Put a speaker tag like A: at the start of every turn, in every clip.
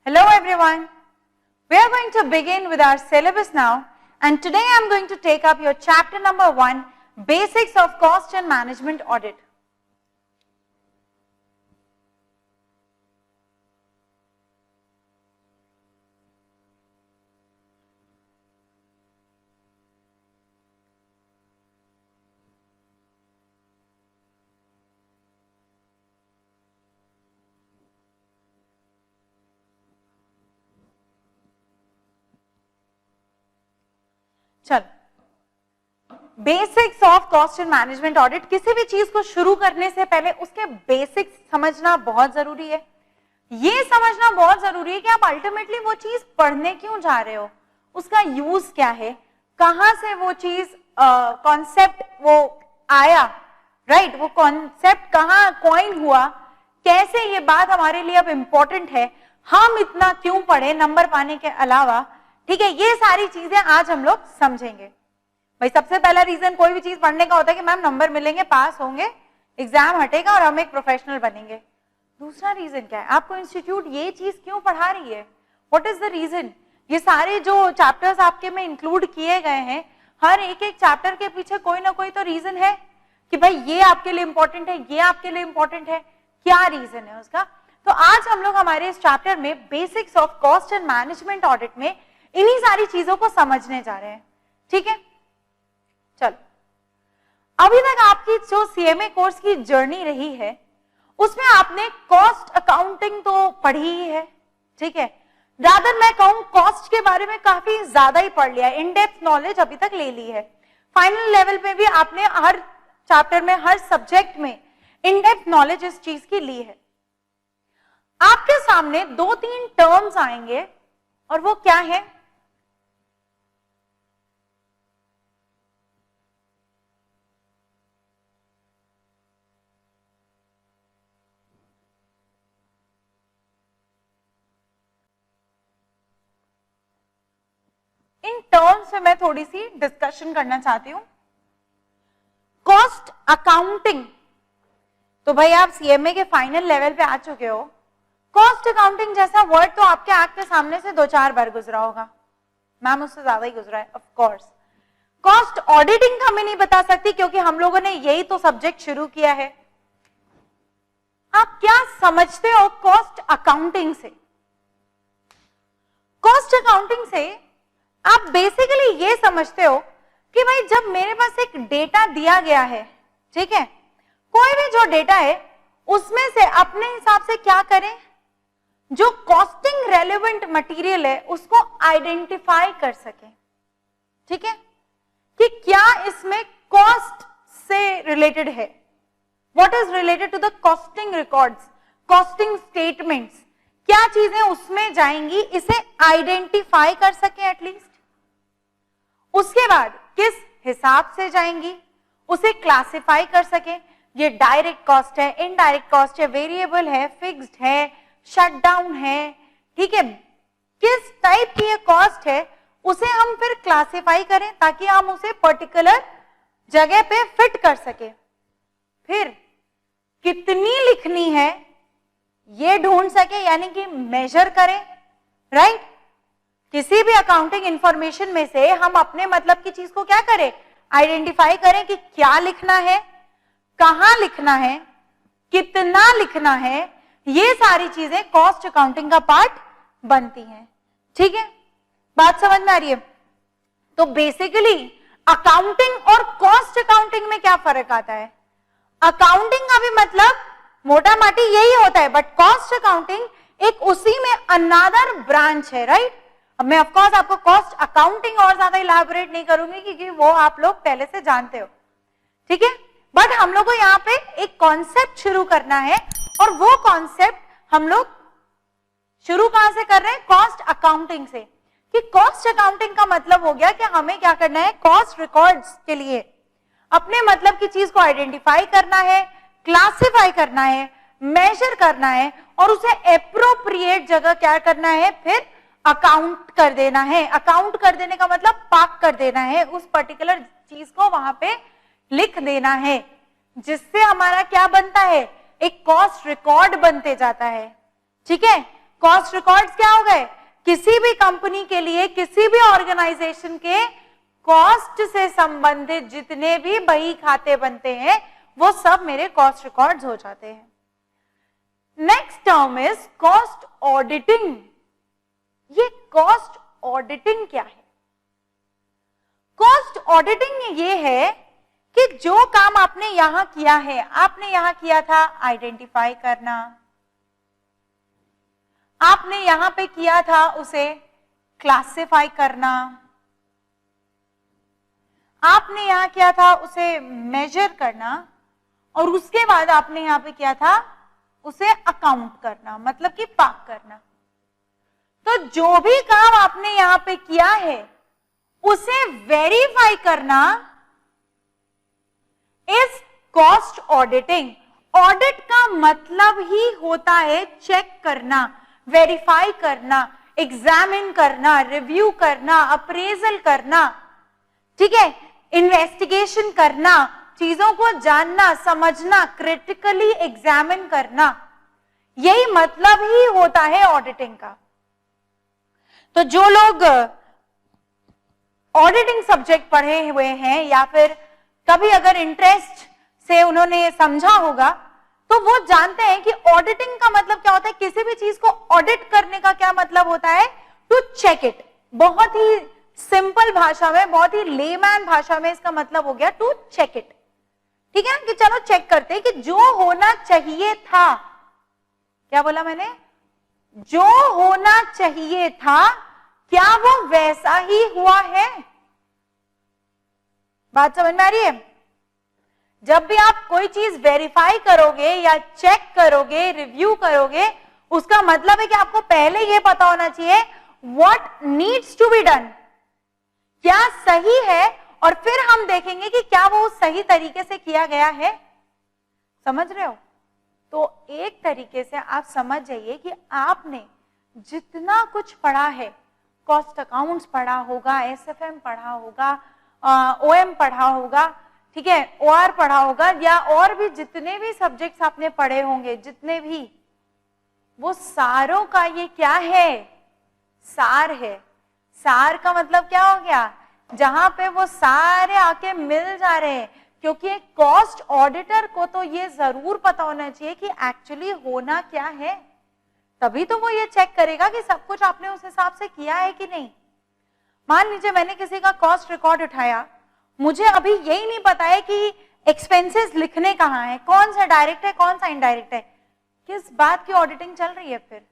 A: Hello everyone. We are going to begin with our syllabus now, and today I am going to take up your chapter number 1, Basics of Cost and Management Audit. चलो, basics of cost and management audit. किसी भी चीज को शुरू करने से पहले उसके बेसिक्स समझना बहुत जरूरी है। ये समझना बहुत जरूरी है कि आप अल्टीमेटली वो चीज पढ़ने क्यों जा रहे हो, उसका यूज क्या है, कहां से वो चीज कॉन्सेप्ट वो आया, राइट, वो कॉन्सेप्ट कहां कॉइन हुआ, कैसे ये बात हमारे लिए अब इंपॉर्टेंट है, हम इतना क्यों पढ़े नंबर पाने के अलावा। ठीक है, ये सारी चीजें आज हम लोग समझेंगे। भाई सबसे पहला रीजन कोई भी चीज पढ़ने का होता है कि मैम नंबर मिलेंगे, पास होंगे, एग्जाम हटेगा और हम एक प्रोफेशनल बनेंगे। दूसरा रीजन क्या है, आपको इंस्टीट्यूट ये चीज क्यों पढ़ा रही है, व्हाट इज द रीजन। ये सारे जो चैप्टर्स आपके में इंक्लूड किए गए हैं, हर एक एक चैप्टर के पीछे कोई ना कोई तो रीजन है कि भाई ये आपके लिए इंपॉर्टेंट है, ये आपके लिए इंपॉर्टेंट है, क्या रीजन है उसका। तो आज हम लोग हमारे इस चैप्टर में basics of cost and management audit में इन्हीं सारी चीजों को समझने जा रहे हैं। ठीक है, चलो, अभी तक आपकी जो सीएमए कोर्स की जर्नी रही है उसमें आपने कॉस्ट अकाउंटिंग तो पढ़ी ही है। ठीक है, रादर मैं कहूं कॉस्ट के बारे में काफी ज्यादा ही पढ़ लिया, इन डेप्थ नॉलेज अभी तक ले ली है। फाइनल लेवल पे भी आपने हर चैप्टर में, हर सब्जेक्ट में इन डेप्थ नॉलेज इस चीज की ली है। आपके सामने 2-3 टर्म्स आएंगे और वो क्या है, इन टर्म्स में मैं थोड़ी सी डिस्कशन करना चाहती हूं। कॉस्ट अकाउंटिंग, तो भाई आप सीएमए के फाइनल लेवल पे आ चुके हो। कॉस्ट अकाउंटिंग जैसा वर्ड तो आपके आंख के सामने से 2-4 बार गुजरा होगा, मैम उससे ज्यादा ही गुजरा है ऑफ कोर्स। कॉस्ट ऑडिटिंग का मैं नहीं बता सकती क्योंकि हम लोगों ने यही तो सब्जेक्ट शुरू किया है। आप क्या समझते हो कॉस्ट अकाउंटिंग से? कॉस्ट अकाउंटिंग से आप बेसिकली ये समझते हो कि भाई जब मेरे पास एक डेटा दिया गया है, ठीक है, कोई भी जो डेटा है उसमें से अपने हिसाब से क्या करें, जो कॉस्टिंग रेलेवेंट मटेरियल है उसको आइडेंटिफाई कर सके। ठीक है, कि क्या इसमें कॉस्ट से रिलेटेड है, what is related to the costing records, costing statements, क्या चीजें उसमें जाएंगी, इसे आइडेंटिफाई कर सके एटलीस्ट। उसके बाद किस हिसाब से जाएंगी उसे क्लासिफाई कर सके, ये डायरेक्ट कॉस्ट है, इनडायरेक्ट कॉस्ट है, वेरिएबल है, फिक्स्ड है, शटडाउन है। ठीक है, किस टाइप की ये कॉस्ट है उसे हम फिर क्लासिफाई करें ताकि हम उसे पर्टिकुलर जगह पे फिट कर सके। फिर कितनी लिखनी है ये ढूंढ सके, यानी कि मेजर करें, राइट। किसी भी अकाउंटिंग इंफॉर्मेशन में से हम अपने मतलब की चीज को क्या करें, आइडेंटिफाई करें कि क्या लिखना है, कहां लिखना है, कितना लिखना है, ये सारी चीजें कॉस्ट अकाउंटिंग का पार्ट बनती हैं। ठीक है, बात समझ में आ रही है। तो बेसिकली अकाउंटिंग और कॉस्ट अकाउंटिंग में क्या फर्क आता है, अकाउंटिंग का भी मतलब मोटा माटी यही होता है, बट कॉस्ट अकाउंटिंग एक उसी में अनदर ब्रांच है, राइट। अब मैं ऑफकोर्स आपको कॉस्ट अकाउंटिंग और ज्यादा इलैबोरेट नहीं करूंगी क्योंकि वो आप लोग पहले से जानते हो। ठीक है, बट हम लोग को यहाँ पे एक कॉन्सेप्ट शुरू करना है और वो कॉन्सेप्ट हम लोग शुरू कहां से कर रहे हैं, कॉस्ट अकाउंटिंग से। कि कॉस्ट अकाउंटिंग का मतलब हो गया कि हमें क्या करना है, कॉस्ट रिकॉर्ड्स के लिए अपने मतलब की चीज को आइडेंटिफाई करना है, क्लासिफाई करना है, मेजर करना है और उसे एप्रोप्रिएट जगह क्या करना है, फिर अकाउंट कर देना है। अकाउंट कर देने का मतलब पार्क कर देना है, उस पर्टिकुलर चीज को वहां पे लिख देना है, जिससे हमारा क्या बनता है, एक कॉस्ट रिकॉर्ड बनते जाता है। ठीक है, कॉस्ट रिकॉर्ड्स क्या हो गए? किसी भी कंपनी के लिए, किसी भी ऑर्गेनाइजेशन के कॉस्ट से संबंधित जितने भी बही खाते बनते हैं वो सब मेरे कॉस्ट रिकॉर्ड्स हो जाते हैं. Next term is cost auditing. ये कॉस्ट ऑडिटिंग क्या है? कॉस्ट ऑडिटिंग ये है कि जो काम आपने यहां किया है, आपने यहां किया था आइडेंटिफाई करना, आपने यहां पे किया था उसे क्लासिफाई करना, आपने यहां किया था उसे मेजर करना, और उसके बाद आपने यहां पे किया था उसे अकाउंट करना, मतलब कि पाक करना. तो जो भी काम आपने यहां पे किया है उसे वेरीफाई करना इज कॉस्ट ऑडिटिंग. ऑडिट का मतलब ही होता है चेक करना, वेरीफाई करना, एग्जामिन करना, रिव्यू करना, अप्रेजल करना, ठीक है, इन्वेस्टिगेशन करना, चीजों को जानना, समझना, क्रिटिकली एग्जामिन करना. यही मतलब ही होता है ऑडिटिंग का. तो जो लोग ऑडिटिंग सब्जेक्ट पढ़े हुए हैं या फिर कभी अगर इंटरेस्ट से उन्होंने समझा होगा तो वो जानते हैं कि ऑडिटिंग का मतलब क्या होता है. किसी भी चीज को ऑडिट करने का क्या मतलब होता है? To check it. बहुत ही सिंपल भाषा में, बहुत ही लेमैन भाषा में इसका मतलब हो गया टू चेक इट. ठीक है, कि चलो चेक करते हैं कि जो होना चाहिए था, क्या बोला मैंने? जो होना चाहिए था क्या वो वैसा ही हुआ है? बात समझ में आ रही है? जब भी आप कोई चीज वेरीफाई करोगे या चेक करोगे, रिव्यू करोगे, उसका मतलब है कि आपको पहले यह पता होना चाहिए what needs to be done, क्या सही है, और फिर हम देखेंगे कि क्या वो सही तरीके से किया गया है. समझ रहे हो? तो एक तरीके से आप समझ जाइए कि आपने जितना कुछ पढ़ा है, कॉस्ट अकाउंट्स पढ़ा होगा, एसएफएम पढ़ा होगा, ओएम पढ़ा होगा, ठीक है, ओआर पढ़ा होगा, या और भी जितने भी सब्जेक्ट्स आपने पढ़े होंगे, जितने भी, वो सारों का ये क्या है? सार है. सार का मतलब क्या हो गया? जहां पे वो सारे आके मिल जा रहे हैं. क्योंकि एक कॉस्ट ऑडिटर को तो ये जरूर पता होना चाहिए कि एक्चुअली होना क्या है, तभी तो वो ये चेक करेगा कि सब कुछ आपने उस हिसाब से किया है कि नहीं. मान लीजिए मैंने किसी का कॉस्ट रिकॉर्ड उठाया, मुझे अभी यही नहीं पता है कि एक्सपेंसेस लिखने कहाँ है, कौन सा डायरेक्ट है, कौन सा इनडायरेक्ट है. किस बात की ऑडिटिंग चल रही है फिर,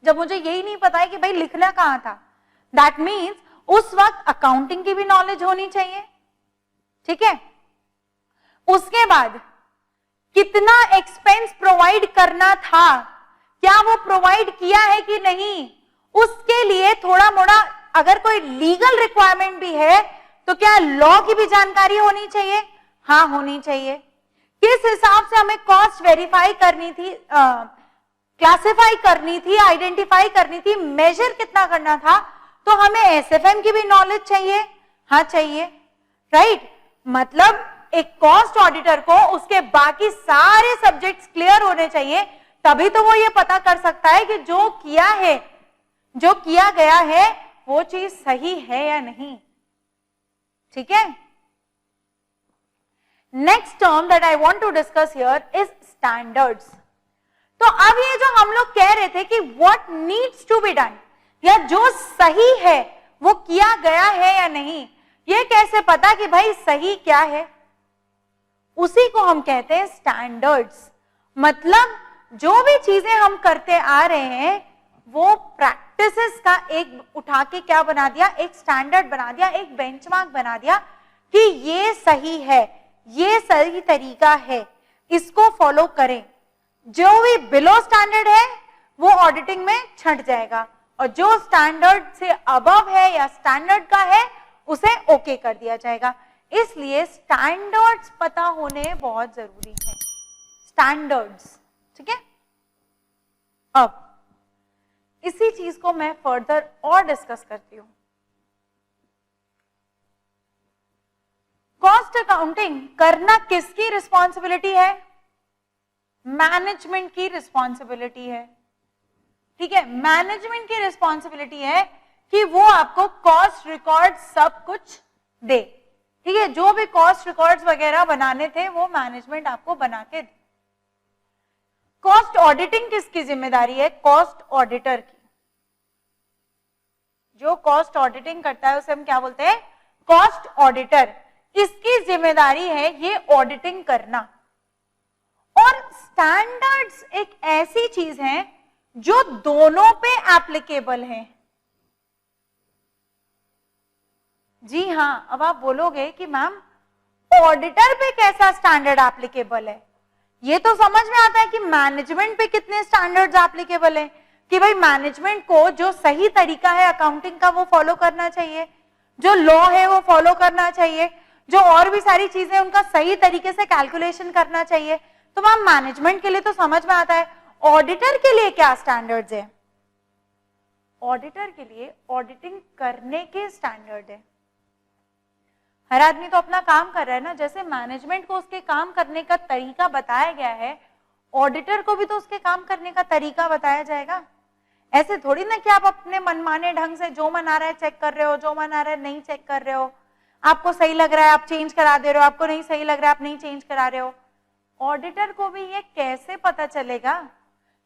A: जब मुझे यही नहीं पता है कि भाई लिखना कहाँ था? दैट मीन्स उस वक्त अकाउंटिंग की भी नॉलेज होनी चाहिए. ठीक है, उसके बाद कितना एक्सपेंस प्रोवाइड करना था, क्या वो प्रोवाइड किया है कि नहीं, उसके लिए थोड़ा मोड़ा अगर कोई लीगल रिक्वायरमेंट भी है तो क्या लॉ की भी जानकारी होनी चाहिए? हाँ, होनी चाहिए. किस हिसाब से हमें कॉस्ट वेरीफाई करनी थी, क्लासिफाई करनी थी, आइडेंटिफाई करनी थी, मेजर कितना करना था, तो हमें एसएफएम की भी नॉलेज चाहिए. हाँ चाहिए, राइट. मतलब एक कॉस्ट ऑडिटर को उसके बाकी सारे सब्जेक्ट्स क्लियर होने चाहिए, तभी तो वो ये पता कर सकता है कि जो किया है, जो किया गया है, वो चीज सही है या नहीं. ठीक है. Next term that I want to discuss here is standards. तो अब ये जो हम लोग कह रहे थे कि what needs to be done, या जो सही है वो किया गया है या नहीं, ये कैसे पता कि भाई सही क्या है? उसी को हम कहते हैं स्टैंडर्ड्स. मतलब जो भी चीजें हम करते आ रहे हैं वो प्रैक्टिसेस का एक उठा के क्या बना दिया, एक स्टैंडर्ड बना दिया, एक बेंचमार्क बना दिया कि ये सही है, ये सही तरीका है, इसको फॉलो करें. जो भी बिलो स्टैंडर्ड है वो ऑडिटिंग में छंट जाएगा, और जो स्टैंडर्ड से अबव है या स्टैंडर्ड का है उसे ओके कर दिया जाएगा. इसलिए स्टैंडर्ड्स पता होने बहुत जरूरी है. स्टैंडर्ड्स, ठीक है. अब इसी चीज को मैं फर्दर और डिस्कस करती हूं. कॉस्ट अकाउंटिंग करना किसकी रिस्पॉन्सिबिलिटी है? मैनेजमेंट की रिस्पॉन्सिबिलिटी है. ठीक है, मैनेजमेंट की रिस्पॉन्सिबिलिटी है कि वो आपको कॉस्ट रिकॉर्ड सब कुछ दे, ठीक है, जो भी कॉस्ट रिकॉर्ड्स वगैरह बनाने थे वो मैनेजमेंट आपको बना के दे। कॉस्ट ऑडिटिंग किसकी जिम्मेदारी है? कॉस्ट ऑडिटर की। जो कॉस्ट ऑडिटिंग करता है उसे हम क्या बोलते हैं? Cost auditor. इसकी जिम्मेदारी है ये ऑडिटिंग करना। और स्टैंडर्ड्स एक ऐसी चीज है जो दोनों पे एप्लीकेबल है। जी हाँ, अब आप बोलोगे कि मैम ऑडिटर पे कैसा स्टैंडर्ड एप्लीकेबल है? ये तो समझ में आता है कि मैनेजमेंट पे कितने स्टैंडर्ड्स एप्लीकेबल है, कि भाई मैनेजमेंट को जो सही तरीका है अकाउंटिंग का वो फॉलो करना चाहिए, जो लॉ है वो फॉलो करना चाहिए, जो और भी सारी चीजें उनका सही तरीके से कैलकुलेशन करना चाहिए। तो मैम मैनेजमेंट के लिए तो समझ में आता है, ऑडिटर के लिए क्या स्टैंडर्ड्स है? ऑडिटर के लिए ऑडिटिंग करने के स्टैंडर्ड है। हर आदमी तो अपना काम कर रहा है ना, जैसे मैनेजमेंट को उसके काम करने का तरीका बताया गया है, ऑडिटर को भी तो उसके काम करने का तरीका बताया जाएगा। ऐसे थोड़ी ना कि आप अपने मनमाने ढंग से जो मन आ रहा है चेक कर रहे हो, जो मन आ रहा है नहीं चेक कर रहे हो, आपको सही लग रहा है आप चेंज करा दे रहे हो, आपको नहीं सही लग रहा है आप नहीं चेंज करा रहे हो। ऑडिटर को भी ये कैसे पता चलेगा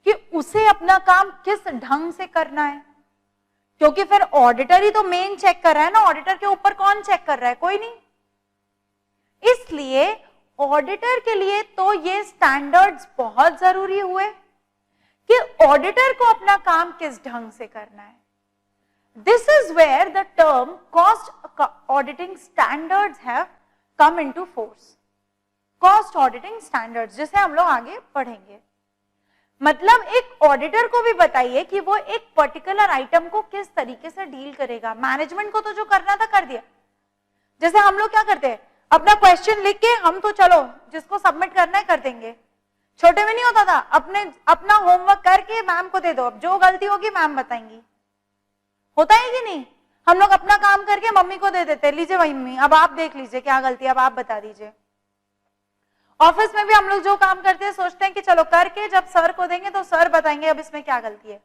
A: कि उसे अपना काम किस ढंग से करना है? क्योंकि फिर ऑडिटर ही तो मेन चेक कर रहा है ना, ऑडिटर के ऊपर कौन चेक कर रहा है? कोई नहीं। इसलिए ऑडिटर के लिए तो ये स्टैंडर्ड्स बहुत जरूरी हुए कि ऑडिटर को अपना काम किस ढंग से करना है। This is where the term cost auditing standards have come into force. Cost auditing standards, जिसे हम लोग आगे पढ़ेंगे। मतलब एक ऑडिटर को भी बताइए कि वो एक पर्टिकुलर आइटम को किस तरीके से डील करेगा। मैनेजमेंट को तो जो करना था कर दिया। जैसे हम लोग क्या करते हैं, अपना क्वेश्चन लिख के हम तो चलो जिसको सबमिट करना है कर देंगे। छोटे में नहीं होता था, अपना होमवर्क करके मैम को दे दो, अब जो गलती होगी मैम बताएंगी। होता है कि नहीं? हम लोग अपना काम करके मम्मी को दे देते, लीजिए भाई मम्मी अब आप देख लीजिए क्या गलती है, अब आप बता दीजिए। ऑफिस में भी हम लोग जो काम करते हैं सोचते हैं कि चलो करके जब सर को देंगे तो सर बताएंगे अब इसमें क्या गलती है।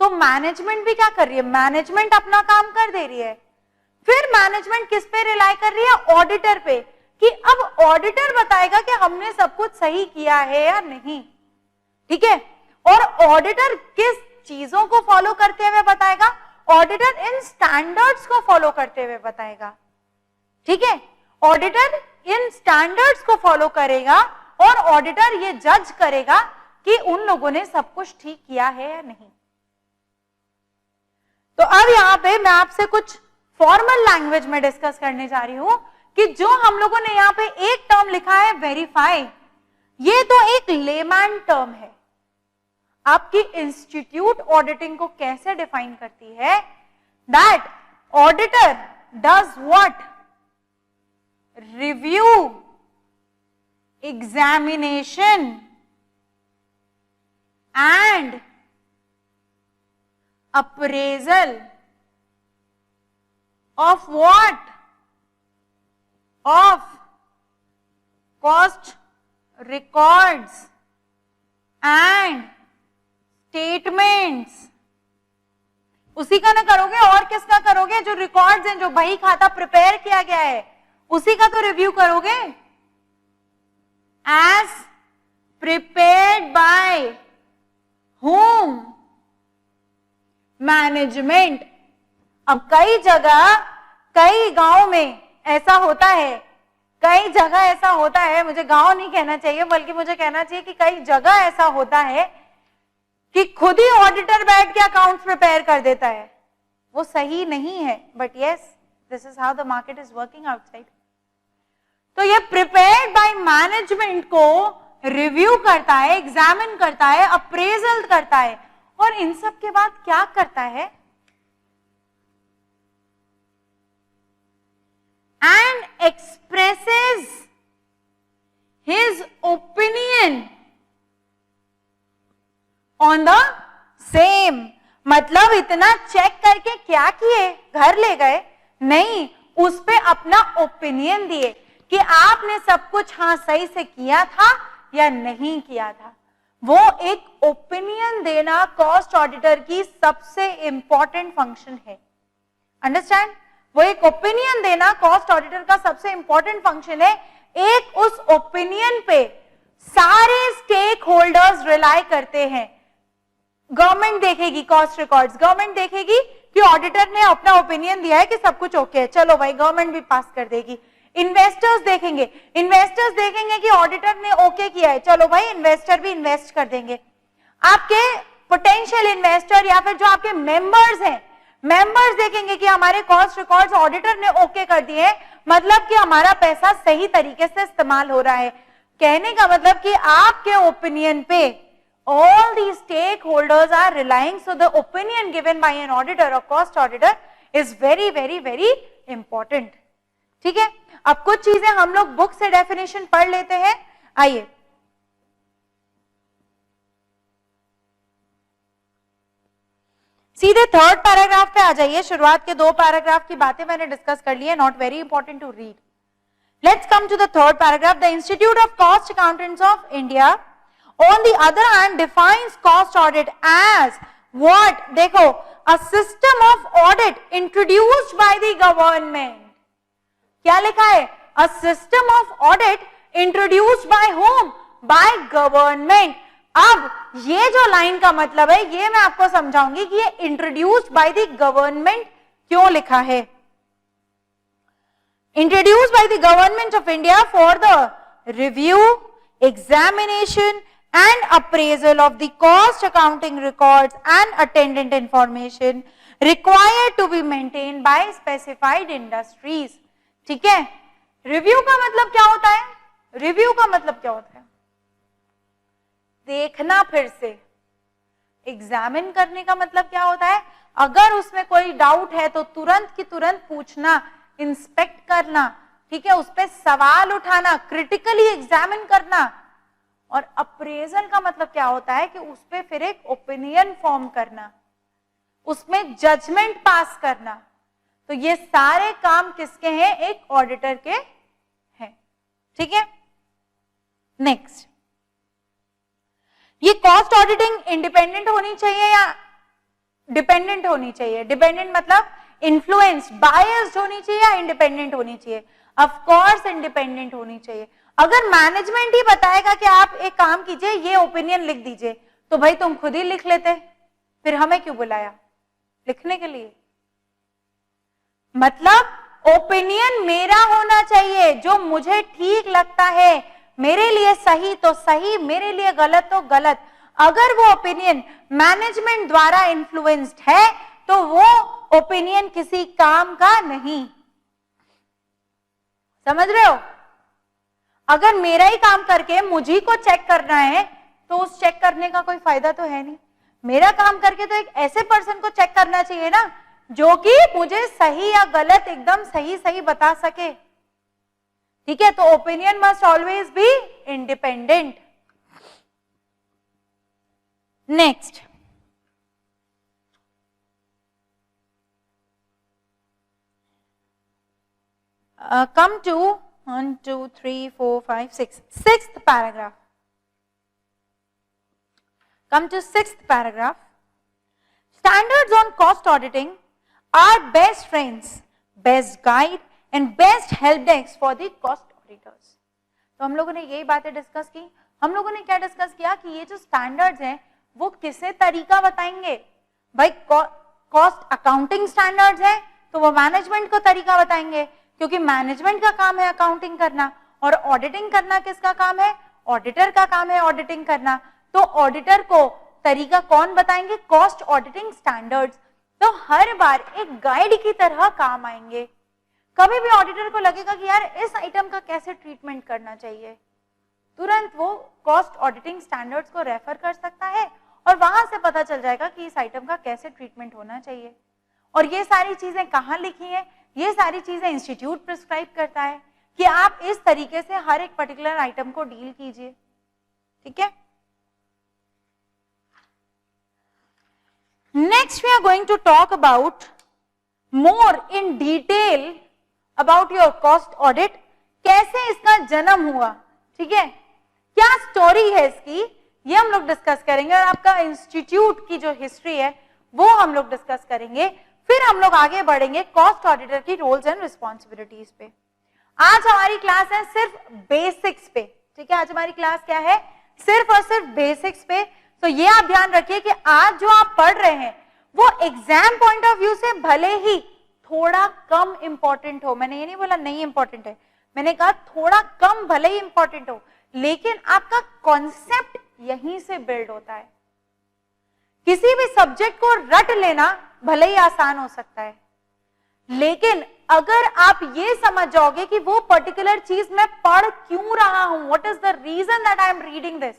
A: तो मैनेजमेंट भी क्या कर रही है? मैनेजमेंट अपना काम कर दे रही है। फिर मैनेजमेंट किस पे रिलाई कर रही है? ऑडिटर पे, कि अब ऑडिटर बताएगा कि हमने सब कुछ सही किया है या नहीं। ठीक है, और ऑडिटर किस चीजों को फॉलो करते हुए बताएगा? ऑडिटर इन स्टैंडर्ड्स को फॉलो करते हुए बताएगा। ठीक है, ऑडिटर इन स्टैंडर्ड्स को फॉलो करेगा और ऑडिटर ये जज करेगा कि उन लोगों ने सब कुछ ठीक किया है या नहीं। तो अब यहां पे मैं आपसे कुछ फॉर्मल लैंग्वेज में डिस्कस करने जा रही हूं कि जो हम लोगों ने यहां पे एक टर्म लिखा है वेरीफाई, ये तो एक लेमैन टर्म है। आपकी इंस्टीट्यूट ऑडिटिंग को कैसे डिफाइन करती है? That auditor does what? Review, examination and appraisal of what? Of cost records and statements। उसी का ना करोगे और किसका करोगे? जो रिकॉर्ड्स हैं, जो बही खाता प्रिपेयर किया गया है उसी का तो रिव्यू करोगे। As prepared by whom? Management। अब कई जगह कई गांव में ऐसा होता है, कई जगह ऐसा होता है, मुझे गांव नहीं कहना चाहिए बल्कि मुझे कहना चाहिए कि कई जगह ऐसा होता है कि खुद ही ऑडिटर बैठ के अकाउंट्स प्रिपेयर कर देता है। वो सही नहीं है, but yes this is how the market is working outside. तो ये प्रिपेयर्ड बाय मैनेजमेंट को रिव्यू करता है, एग्जामिन करता है, अप्रेजल करता है और इन सब के बाद क्या करता है? And expresses his opinion on the same। मतलब इतना चेक करके क्या किए? घर ले गए? नहीं, उस पे अपना ओपिनियन दिए कि आपने सब कुछ हाँ सही से किया था या नहीं किया था। वो एक ओपिनियन देना कॉस्ट ऑडिटर की सबसे इंपॉर्टेंट फंक्शन है। अंडरस्टैंड? वो एक ओपिनियन देना कॉस्ट ऑडिटर का सबसे इंपॉर्टेंट फंक्शन है। एक उस ओपिनियन पे सारे स्टेक होल्डर्स रिलाई करते हैं। गवर्नमेंट देखेगी कॉस्ट रिकॉर्ड्स, गवर्नमेंट देखेगी कि ऑडिटर ने अपना ओपिनियन दिया है कि सब कुछ ओके है, चलो भाई गवर्नमेंट भी पास कर देगी। इन्वेस्टर्स देखेंगे, इन्वेस्टर्स देखेंगे कि ऑडिटर ने ओके किया है, चलो भाई इन्वेस्टर भी इन्वेस्ट कर देंगे। आपके पोटेंशियल इन्वेस्टर या फिर जो आपके मेंबर्स हैं, मेंबर्स देखेंगे कि हमारे कॉस्ट रिकॉर्ड्स ऑडिटर ने ओके कर दिए हैं, मतलब कि हमारा पैसा सही तरीके से इस्तेमाल हो रहा है। कहने का मतलब कि आपके ओपिनियन पे all the stakeholders are relying, so the opinion given by an auditor or cost auditor is very very very important. ठीक है, अब कुछ चीजें हम लोग बुक से डेफिनेशन पढ़ लेते हैं। आइए, सीधे थर्ड पैराग्राफ पे आ जाइए। शुरुआत के 2 पैराग्राफ की बातें मैंने डिस्कस कर ली है, not very important to read. Let's come to the third paragraph. The institute of cost accountants of India on the other hand defines cost audit as what? देखो, a system of audit introduced by the government. क्या लिखा है? A system of audit introduced by whom? By government. अब ये जो line का मतलब है ये मैं आपको समझाऊंगी कि ये introduced by the government क्यों लिखा है। Introduced by the government of India for the review, examination and appraisal of the cost accounting records and attendant information required to be maintained by specified industries. ठीक है, review का मतलब क्या होता है? रिव्यू का मतलब क्या होता है? देखना फिर से। एग्जामिन करने का मतलब क्या होता है? अगर उसमें कोई डाउट है तो तुरंत की तुरंत पूछना, इंस्पेक्ट करना, ठीक है, उस पर सवाल उठाना, क्रिटिकली एग्जामिन करना। और अप्रेजल का मतलब क्या होता है कि उस पर फिर एक ओपिनियन फॉर्म करना, उसमें जजमेंट पास करना। तो ये सारे काम किसके हैं? एक ऑडिटर के हैं। ठीक है, नेक्स्ट, ये कॉस्ट ऑडिटिंग इंडिपेंडेंट होनी चाहिए या डिपेंडेंट होनी चाहिए? डिपेंडेंट मतलब इन्फ्लुएंस्ड, बायस्ड होनी चाहिए या इंडिपेंडेंट होनी चाहिए? ऑफ कोर्स इंडिपेंडेंट होनी चाहिए। अगर मैनेजमेंट ही बताएगा कि आप एक काम कीजिए, ये ओपिनियन लिख दीजिए, तो भाई तुम खुद ही लिख लेते, फिर हमें क्यों बुलाया लिखने के लिए? मतलब ओपिनियन मेरा होना चाहिए, जो मुझे ठीक लगता है, मेरे लिए सही तो सही, मेरे लिए गलत तो गलत। अगर वो ओपिनियन मैनेजमेंट द्वारा इन्फ्लुएंस्ड है तो वो ओपिनियन किसी काम का नहीं। समझ रहे हो? अगर मेरा ही काम करके मुझे को चेक करना है तो उस चेक करने का कोई फायदा तो है नहीं। मेरा काम करके तो एक ऐसे पर्सन को चेक करना चाहिए ना जो कि मुझे सही या गलत एकदम सही सही बता सके। ठीक है, तो opinion must always be independent. Next, come to 1, 2, 3, 4, 5, 6. Sixth paragraph. Come to sixth paragraph. Standards on cost auditing are best friends, best guide and best help desk for the cost auditors. तो हम लोगों ने यही बातें discuss की। हम लोगों ने क्या डिस्कस किया कि ये जो स्टैंडर्ड्स हैं वो किसे तरीका बताएंगे? भाई कॉस्ट अकाउंटिंग स्टैंडर्ड्स हैं तो वो मैनेजमेंट को तरीका बताएंगे, क्योंकि मैनेजमेंट का काम है अकाउंटिंग करना और ऑडिटिंग करना किसका काम है? ऑडिटर का काम है ऑडिटिंग करना। तो ऑडिटर को तरीका कौन बताएंगे? Cost auditing standards. तो हर बार एक गाइड की तरह काम आएंगे। कभी भी ऑडिटर को लगेगा कि यार इस आइटम का कैसे ट्रीटमेंट करना चाहिए, तुरंत वो कॉस्ट ऑडिटिंग स्टैंडर्ड्स को रेफर कर सकता है और वहां से पता चल जाएगा कि इस आइटम का कैसे ट्रीटमेंट होना चाहिए। और ये सारी चीजें कहाँ लिखी हैं? ये सारी चीजें इंस्टीट्यूट प्रिस्क्राइब करता है कि आप इस तरीके से हर एक पर्टिकुलर आइटम को डील कीजिए। ठीक है, next we are going to talk about more in detail about your cost audit. कैसे इसका जन्म हुआ, ठीक है, क्या स्टोरी है इसकी, ये हम लोग डिस्कस करेंगे, और आपका इंस्टीट्यूट की जो हिस्ट्री है वो हम लोग डिस्कस करेंगे। फिर हम लोग आगे बढ़ेंगे कॉस्ट ऑडिटर की रोल्स एंड रिस्पॉन्सिबिलिटीज पे। आज हमारी क्लास है सिर्फ बेसिक्स पे, ठीक है, आज हमारी क्लास क्या है, सिर्फ और सिर्फ बेसिक्स पे। तो ये आप ध्यान रखिए कि आज जो आप पढ़ रहे हैं वो एग्जाम पॉइंट ऑफ व्यू से भले ही थोड़ा कम इंपॉर्टेंट हो, मैंने ये नहीं बोला नहीं इंपॉर्टेंट है, मैंने कहा थोड़ा कम भले ही इंपॉर्टेंट हो, लेकिन आपका कॉन्सेप्ट यहीं से बिल्ड होता है। किसी भी सब्जेक्ट को रट लेना भले ही आसान हो सकता है, लेकिन अगर आप ये समझ जाओगे कि वो पर्टिकुलर चीज मैं पढ़ क्यों रहा हूं, what is the reason that I am reading this,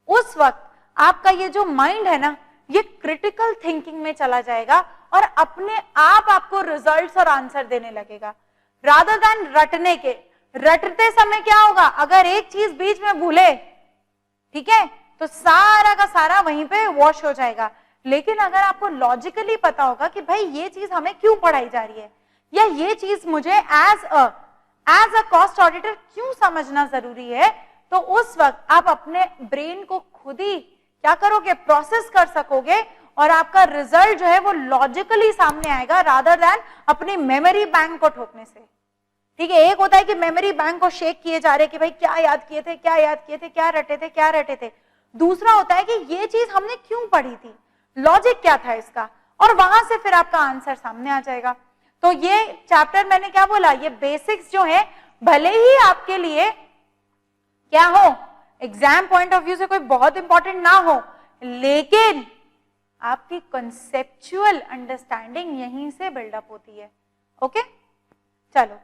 A: उस वक्त आपका ये जो माइंड है ना, ये क्रिटिकल थिंकिंग में चला जाएगा और अपने आप आपको रिजल्ट्स और आंसर देने लगेगा, रादर देन रटने के। रटते समय क्या होगा, अगर एक चीज बीच में भूले, ठीक है, तो सारा का सारा वहीं पे वॉश हो जाएगा। लेकिन अगर आपको लॉजिकली पता होगा कि भाई ये चीज हमें क्यों पढ़ाई जा रही है, या ये चीज मुझे एज अ कॉस्ट ऑडिटर क्यों समझना जरूरी है, तो उस वक्त आप अपने ब्रेन को खुद ही क्या करोगे, प्रोसेस कर सकोगे, और आपका रिजल्ट जो है वो लॉजिकली सामने आएगा, रादर देन अपनी मेमोरी बैंक को ठोकने से। ठीक है, एक होता है कि मेमोरी बैंक को शेक किए जा रहे कि भाई क्या याद किए थे, क्या याद किए थे, क्या रटे थे, क्या रटे थे। दूसरा होता है कि ये चीज हमने क्यों पढ़ी थी, लॉजिक क्या था इसका, और वहां से फिर आपका आंसर सामने आ जाएगा। तो ये चैप्टर मैंने क्या बोला, ये बेसिक्स जो है भले ही आपके लिए क्या हो, एग्जाम पॉइंट ऑफ व्यू से कोई बहुत इंपॉर्टेंट ना हो, लेकिन आपकी कंसेप्चुअल अंडरस्टैंडिंग यहीं से बिल्डअप होती है। ओके, चलो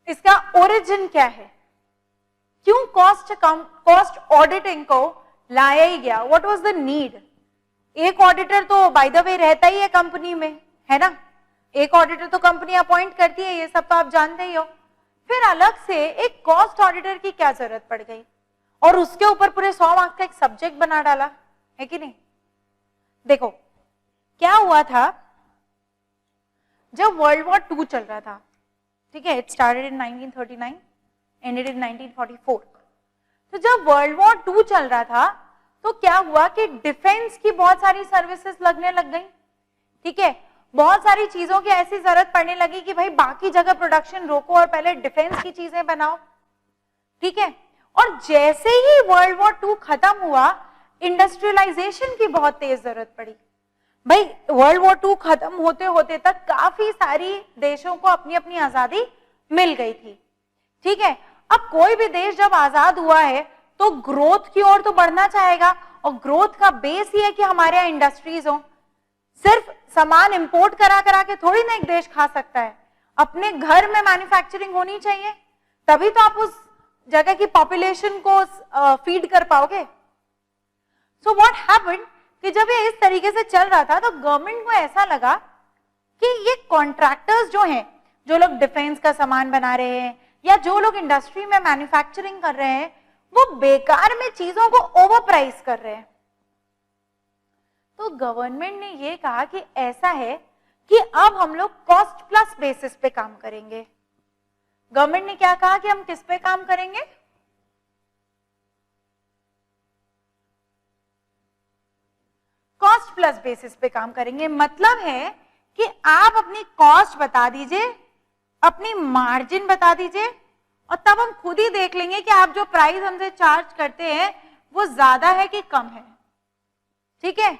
A: इसका ओरिजिन क्या है, क्यों कॉस्ट ऑडिटिंग को लाया ही गया, व्हाट वाज द नीड। एक ऑडिटर तो बाय द वे रहता ही है कंपनी में, है ना, एक ऑडिटर तो कंपनी अपॉइंट करती है, ये सब तो आप जानते ही हो। फिर अलग से एक कॉस्ट ऑडिटर की क्या जरूरत पड़ गई, और उसके ऊपर पूरे 100 मार्क्स का एक सब्जेक्ट बना डाला, है कि नहीं। देखो क्या हुआ था, जब वर्ल्ड वॉर 2 चल रहा था, ठीक है, it started in 1939 ended in 1944। तो जब वर्ल्ड वॉर 2 चल रहा था तो क्या हुआ कि डिफेंस की बहुत सारी सर्विसेज लगने लग गई, ठीक है, बहुत सारी चीजों की ऐसी जरूरत पड़ने लगी कि भाई बाकी जगह प्रोडक्शन रोको और पहले डिफेंस की चीजें बनाओ, ठीक है। और जैसे ही वर्ल्ड वॉर 2 खत्म हुआ, इंडस्ट्रियलाइजेशन की बहुत तेज जरूरत पड़ी। भाई वर्ल्ड वॉर 2 खत्म होते होते तक काफी सारी देशों को अपनी अपनी आजादी मिल गई थी, ठीक है। अब कोई भी देश जब आजाद हुआ है तो ग्रोथ की ओर तो बढ़ना चाहेगा, और ग्रोथ का बेस ही है कि हमारे यहाँ इंडस्ट्रीज हो। सिर्फ सामान इंपोर्ट करा करा के थोड़ी ना एक देश खा सकता है, अपने घर में मैन्युफैक्चरिंग होनी चाहिए, तभी तो आप उस जगह की पॉपुलेशन को फीड कर पाओगे। सो व्हाट हैपेंड कि जब ये इस तरीके से चल रहा था तो गवर्नमेंट को ऐसा लगा कि ये कॉन्ट्रैक्टर्स जो हैं, जो लोग डिफेंस का सामान बना रहे हैं या जो लोग इंडस्ट्री में मैन्युफैक्चरिंग कर रहे हैं, वो बेकार में चीजों को ओवर प्राइस कर रहे हैं। तो गवर्नमेंट ने ये कहा कि ऐसा है कि अब हम लोग कॉस्ट प्लस बेसिस पे काम करेंगे। गवर्नमेंट ने क्या कहा कि हम किस पे काम करेंगे, कॉस्ट प्लस बेसिस पे काम करेंगे। मतलब है कि आप अपनी कॉस्ट बता दीजिए, अपनी मार्जिन बता दीजिए, और तब हम खुद ही देख लेंगे कि आप जो प्राइस हमसे चार्ज करते हैं वो ज्यादा है कि कम है, ठीक है।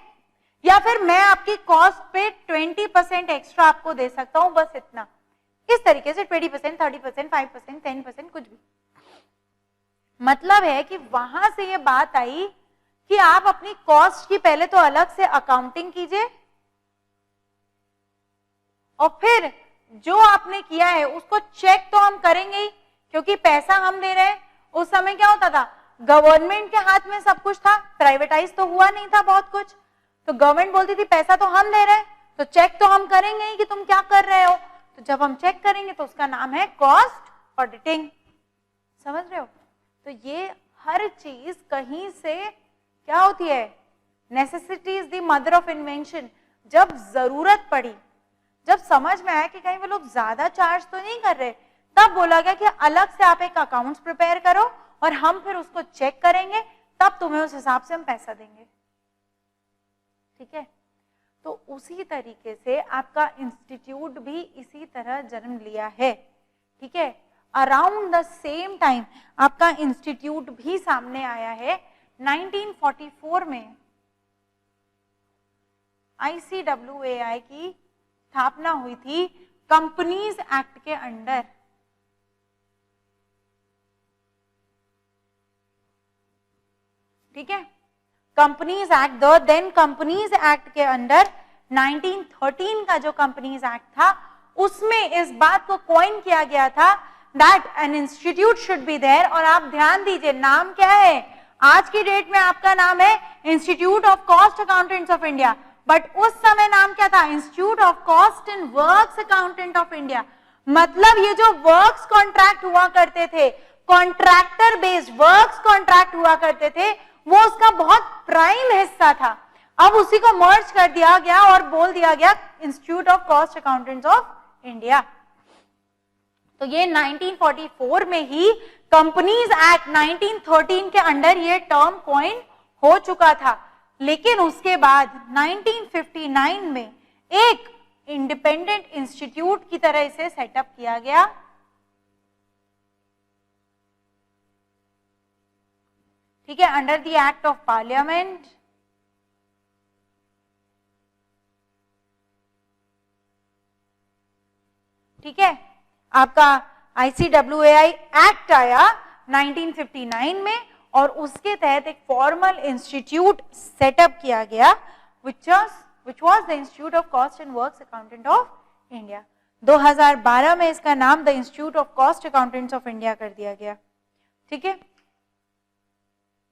A: या फिर मैं आपकी कॉस्ट पे 20% एक्स्ट्रा आपको दे सकता हूं, बस इतना। इस तरीके से 20%, 30%, 5%, 10%, कुछ भी। मतलब है कि वहां से ये बात आई कि आप अपनी कॉस्ट की पहले तो अलग से अकाउंटिंग कीजिए, और फिर जो आपने किया है उसको चेक तो हम करेंगे ही, क्योंकि पैसा हम दे रहे हैं। उस समय क्या होता था, गवर्नमेंट के हाथ में सब कुछ था, प्राइवेटाइज तो हुआ नहीं था बहुत कुछ, तो गवर्नमेंट बोलती थी पैसा तो हम दे रहे हैं, तो चेक तो हम करेंगे ही कि तुम क्या कर रहे हो। तो जब हम चेक करेंगे तो उसका नाम है कॉस्ट ऑडिटिंग, समझ रहे हो। तो ये हर चीज कहीं से क्या होती है? Necessity is the mother of invention. जब जरूरत पड़ी, जब समझ में आया कि कहीं वो लोग ज्यादा चार्ज तो नहीं कर रहे, तब बोला गया कि अलग से आप एक अकाउंट्स प्रिपेयर करो और हम फिर उसको चेक करेंगे, तब तुम्हें उस हिसाब से हम पैसा देंगे। ठीक है, तो उसी तरीके से आपका इंस्टीट्यूट भी इसी तरह जन्म लिया है। ठीक है, अराउंड द सेम टाइम आपका इंस्टीट्यूट भी सामने आया है। 1944 में ICWAI की स्थापना हुई थी कंपनीज एक्ट के अंडर। ठीक है, companies act, the then companies act के अंडर 1913 का जो कंपनीज एक्ट था, उसमें इस बात को कॉइन किया गया था that an institute should be there. और आप ध्यान दीजिए, नाम क्या है? आज की डेट में आपका नाम है institute of cost accountants of India, but उस समय नाम क्या था? Institute of cost and works accountant of India. मतलब ये जो वर्क्स कॉन्ट्रैक्ट हुआ करते थे, कॉन्ट्रैक्टर बेस्ड वर्क्स कॉन्ट्रैक्ट हुआ करते थे, वो उसका बहुत प्राइम हिस्सा था। अब उसी को मर्ज कर दिया गया और बोल दिया गया institute of cost accountants of India. तो ये 1944 में ही कंपनीज एक्ट 1913 के अंडर ये टर्म कॉइन हो चुका था। लेकिन उसके बाद 1959 में एक इंडिपेंडेंट इंस्टीट्यूट की तरह इसे सेटअप किया गया। ठीक है, under the act of parliament. ठीक है, आपका ICWAI एक्ट आया 1959 में और उसके तहत एक फॉर्मल इंस्टीट्यूट सेटअप किया गया which was the Institute of Cost and Works Accountant of India। 2012 में इसका नाम the institute of cost accountants of India कर दिया गया। ठीक है,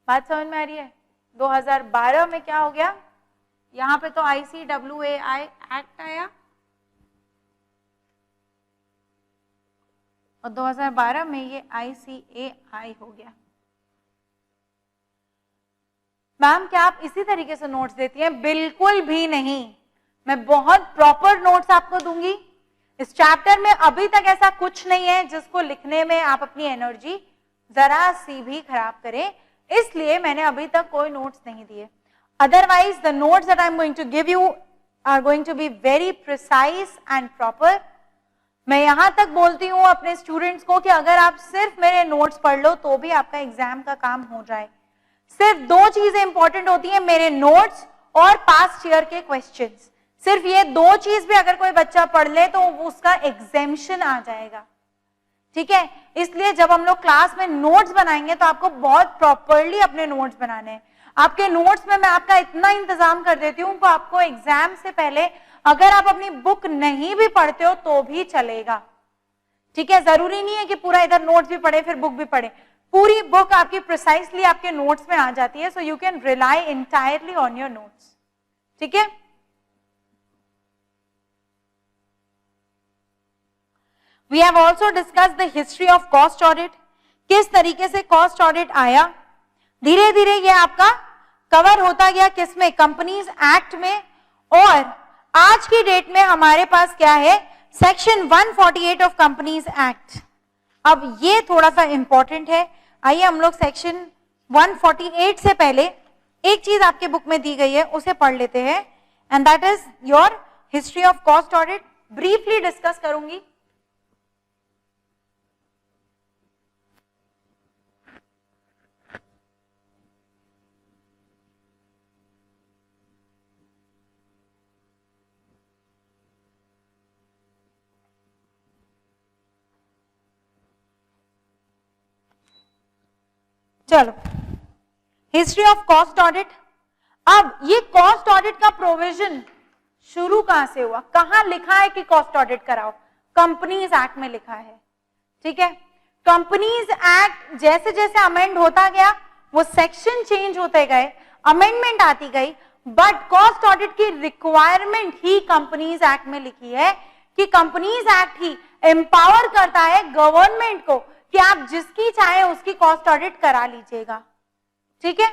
A: बात समझ में आ रही है? 2012 में क्या हो गया? यहां पे तो ICWAI एक्ट आया और 2012 में ये ICAI हो गया। मैम क्या आप इसी तरीके से नोट्स देती हैं? बिल्कुल भी नहीं, मैं बहुत प्रॉपर नोट्स आपको दूंगी। इस चैप्टर में अभी तक ऐसा कुछ नहीं है जिसको लिखने में आप अपनी एनर्जी जरा सी भी खराब करें, इसलिए मैंने अभी तक कोई नोट्स नहीं दिए। Otherwise the notes that I am going to give you are going to be very precise and proper. मैं यहां तक बोलती हूं अपने स्टूडेंट्स को कि अगर आप सिर्फ मेरे नोट्स पढ़ लो तो भी आपका एग्जाम का काम हो जाए। सिर्फ दो चीजें इंपॉर्टेंट होती हैं, मेरे नोट्स और पास्ट ईयर के क्वेश्चंस। सिर्फ ये दो चीज भी अगर कोई बच्चा पढ़ ले तो उसका एग्जेम्पशन आ जाएगा। ठीक है, इसलिए जब हम लोग क्लास में नोट्स बनाएंगे तो आपको बहुत प्रॉपरली अपने नोट्स बनाने हैं। आपके नोट्स में मैं आपका इतना इंतजाम कर देती हूँ कि आपको एग्जाम से पहले अगर आप अपनी बुक नहीं भी पढ़ते हो तो भी चलेगा। ठीक है, जरूरी नहीं है कि पूरा इधर नोट्स भी पढ़े फिर बुक भी पढ़े, पूरी बुक आपकी प्रिसाइसली आपके नोट्स में आ जाती है। So you can rely entirely on your notes. ठीक है, we have also discuss the history of cost audit, किस तरीके से कॉस्ट ऑडिट आया। धीरे धीरे ये आपका कवर होता गया किसमें? कंपनीज एक्ट में। और आज की डेट में हमारे पास क्या है? Section 148 of companies act. अब ये थोड़ा सा इंपॉर्टेंट है, आइए हम लोग सेक्शन 148 से पहले एक चीज आपके बुक में दी गई है उसे पढ़ लेते हैं, and that is your history of cost audit. Briefly discuss करूंगी। चलो, हिस्ट्री ऑफ कॉस्ट ऑडिट। अब ये कॉस्ट ऑडिट का प्रोविजन शुरू कहां से हुआ? कहां लिखा है कि कॉस्ट ऑडिट कराओ? कंपनीज एक्ट में लिखा है। ठीक है, कंपनीज एक्ट जैसे जैसे अमेंड होता गया वो सेक्शन चेंज होते गए, अमेंडमेंट आती गई, बट कॉस्ट ऑडिट की रिक्वायरमेंट ही कंपनीज एक्ट में लिखी है कि कंपनीज एक्ट ही एम्पावर करता है गवर्नमेंट को कि आप जिसकी चाहे उसकी कॉस्ट ऑडिट करा लीजिएगा। ठीक है,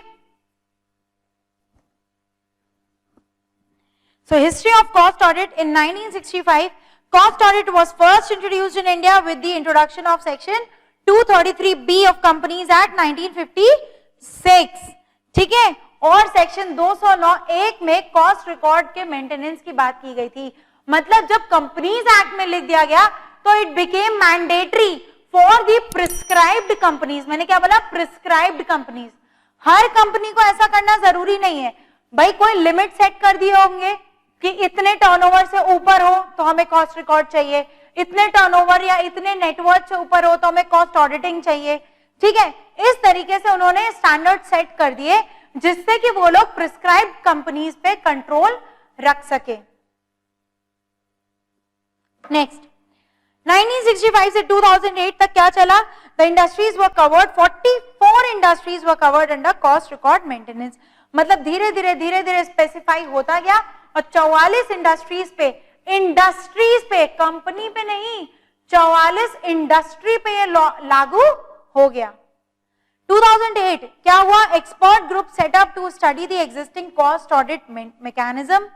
A: So history of cost audit in 1965, cost audit was first introduced in India with the introduction of section 233B of Companies Act 1956. ठीक है, और सेक्शन 209(1) में कॉस्ट रिकॉर्ड के मेंटेनेंस की बात की गई थी। मतलब जब कंपनीज एक्ट में लिख दिया गया तो it became mandatory for the prescribed companies. मैंने क्या बोला? Prescribed companies. हर कंपनी को ऐसा करना जरूरी नहीं है भाई, कोई लिमिट सेट कर दिए होंगे कि इतने टर्नओवर से ऊपर हो तो हमें कॉस्ट रिकॉर्ड चाहिए, इतने टर्नओवर या इतने नेटवर्थ से ऊपर हो तो हमें कॉस्ट ऑडिटिंग चाहिए। ठीक है, इस तरीके से उन्होंने स्टैंडर्ड सेट कर दिए जिससे कि वो लोग प्रिस्क्राइब्ड कंपनीज पे कंट्रोल रख सके। नेक्स्ट, 1965 से 2008 तक क्या चला? The industries were covered, 44 industries were covered under cost record maintenance. मतलब धीरे धीरे स्पेसिफाई होता गया और 44 इंडस्ट्रीज पे, कंपनी पे नहीं, 44 इंडस्ट्री पे ये लागू हो गया। 2008 क्या हुआ? Expert group setup to study the existing cost audit mechanism.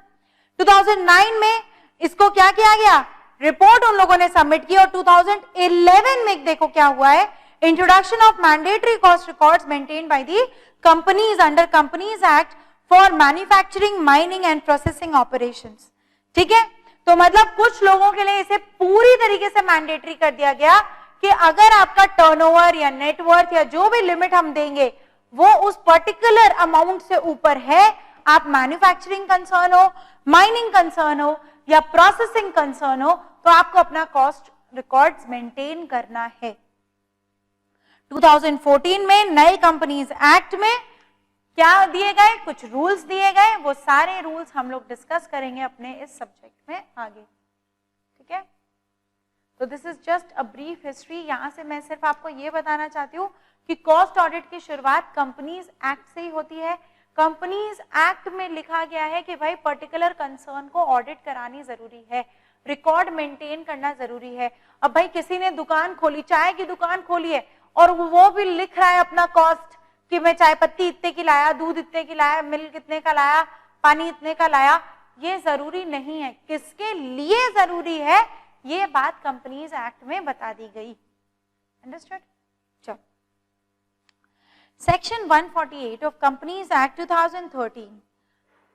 A: 2009 में इसको क्या किया गया? रिपोर्ट उन लोगों ने सबमिट की। और 2011 में देखो क्या हुआ है? Introduction of mandatory cost records maintained by the companies under companies act for manufacturing, mining and processing operations. ठीक है, तो मतलब कुछ लोगों के लिए इसे पूरी तरीके से मैंडेटरी कर दिया गया कि अगर आपका टर्नओवर या नेटवर्थ या जो भी लिमिट हम देंगे वो उस पर्टिकुलर अमाउंट से ऊपर है, आप मैन्युफैक्चरिंग कंसर्न हो, माइनिंग कंसर्न हो या प्रोसेसिंग कंसर्न हो, तो आपको अपना कॉस्ट रिकॉर्ड्स मेंटेन करना है। 2014 में नए कंपनीज एक्ट में क्या दिए गए? कुछ रूल्स दिए गए। वो सारे रूल्स हम लोग डिस्कस करेंगे अपने इस सब्जेक्ट में आगे। ठीक है, तो this is just a brief history. यहां से मैं सिर्फ आपको ये बताना चाहती हूँ कि कॉस्ट ऑडिट की शुरुआत कंपनीज एक्ट से ही होती है। कंपनीज एक्ट में लिखा गया है कि भाई पर्टिकुलर कंसर्न को ऑडिट करानी जरूरी है, रिकॉर्ड मेंटेन करना जरूरी है। अब भाई किसी ने दुकान खोली, चाय की दुकान खोली है और वो भी लिख रहा है अपना कॉस्ट कि मैं चाय पत्ती इतने की लाया, दूध इतने की लाया, मिल्क इतने का लाया, पानी इतने का लाया, ये जरूरी नहीं है। किसके लिए जरूरी है ये बात कंपनीज एक्ट में बता दी गई। अंडरस्टूड? चलो, सेक्शन 148 ऑफ कंपनीज एक्ट 2013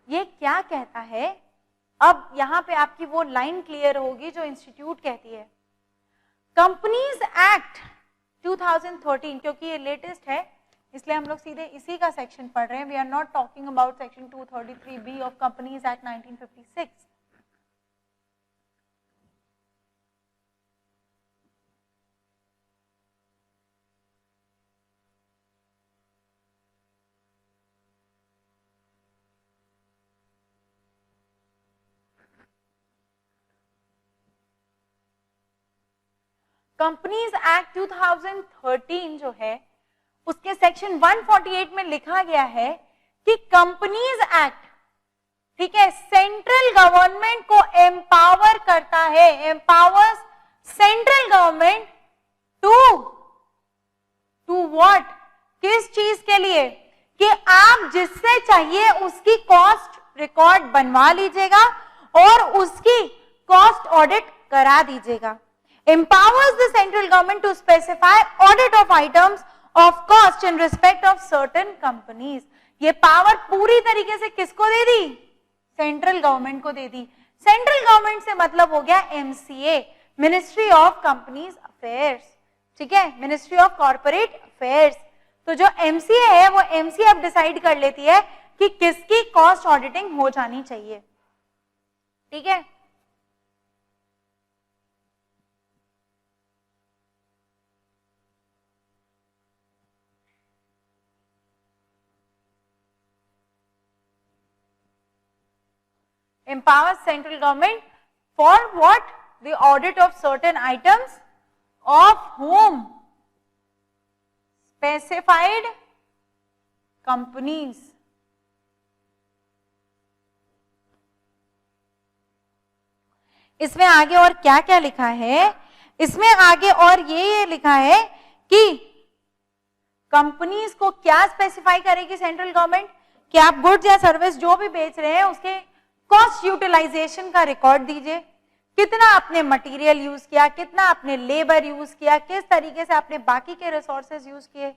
A: ये क्या कहता है? अब यहां पे आपकी वो लाइन क्लियर होगी जो इंस्टीट्यूट कहती है। कंपनीज एक्ट 2013, क्योंकि ये लेटेस्ट है इसलिए हम लोग सीधे इसी का सेक्शन पढ़ रहे हैं। We are not talking about section 233B of companies act 1956। Companies act 2013 जो है उसके सेक्शन 148 में लिखा गया है कि कंपनीज एक्ट, ठीक है, सेंट्रल गवर्नमेंट को एम्पावर करता है, empowers central government to what? किस चीज के लिए? कि आप जिससे चाहिए उसकी कॉस्ट रिकॉर्ड बनवा लीजिएगा और उसकी कॉस्ट ऑडिट करा दीजिएगा। empowers the central government to specify audit of items of cost in respect of certain companies। ये पावर पूरी तरीके से किसको दे दी? सेंट्रल गवर्नमेंट को दे दी। सेंट्रल गवर्नमेंट से मतलब हो गया MCA, ministry of companies affairs. ठीक है, मिनिस्ट्री ऑफ कॉर्पोरेट अफेयर्स। तो जो MCA है वो MCA अब डिसाइड कर लेती है कि किसकी कॉस्ट ऑडिटिंग हो जानी चाहिए। ठीक है, empowers central government for what? The audit of certain items of whom? Specified companies। इसमें आगे और क्या क्या लिखा है? इसमें आगे और ये लिखा है कि कंपनीज को क्या स्पेसिफाई करेगी सेंट्रल गवर्नमेंट कि आप गुड्स या सर्विस जो भी बेच रहे हैं उसके कॉस्ट यूटिलाइजेशन का रिकॉर्ड दीजिए, कितना आपने मटेरियल यूज किया, कितना आपने लेबर यूज किया, किस तरीके से आपने बाकी के रिसोर्सेज यूज किए,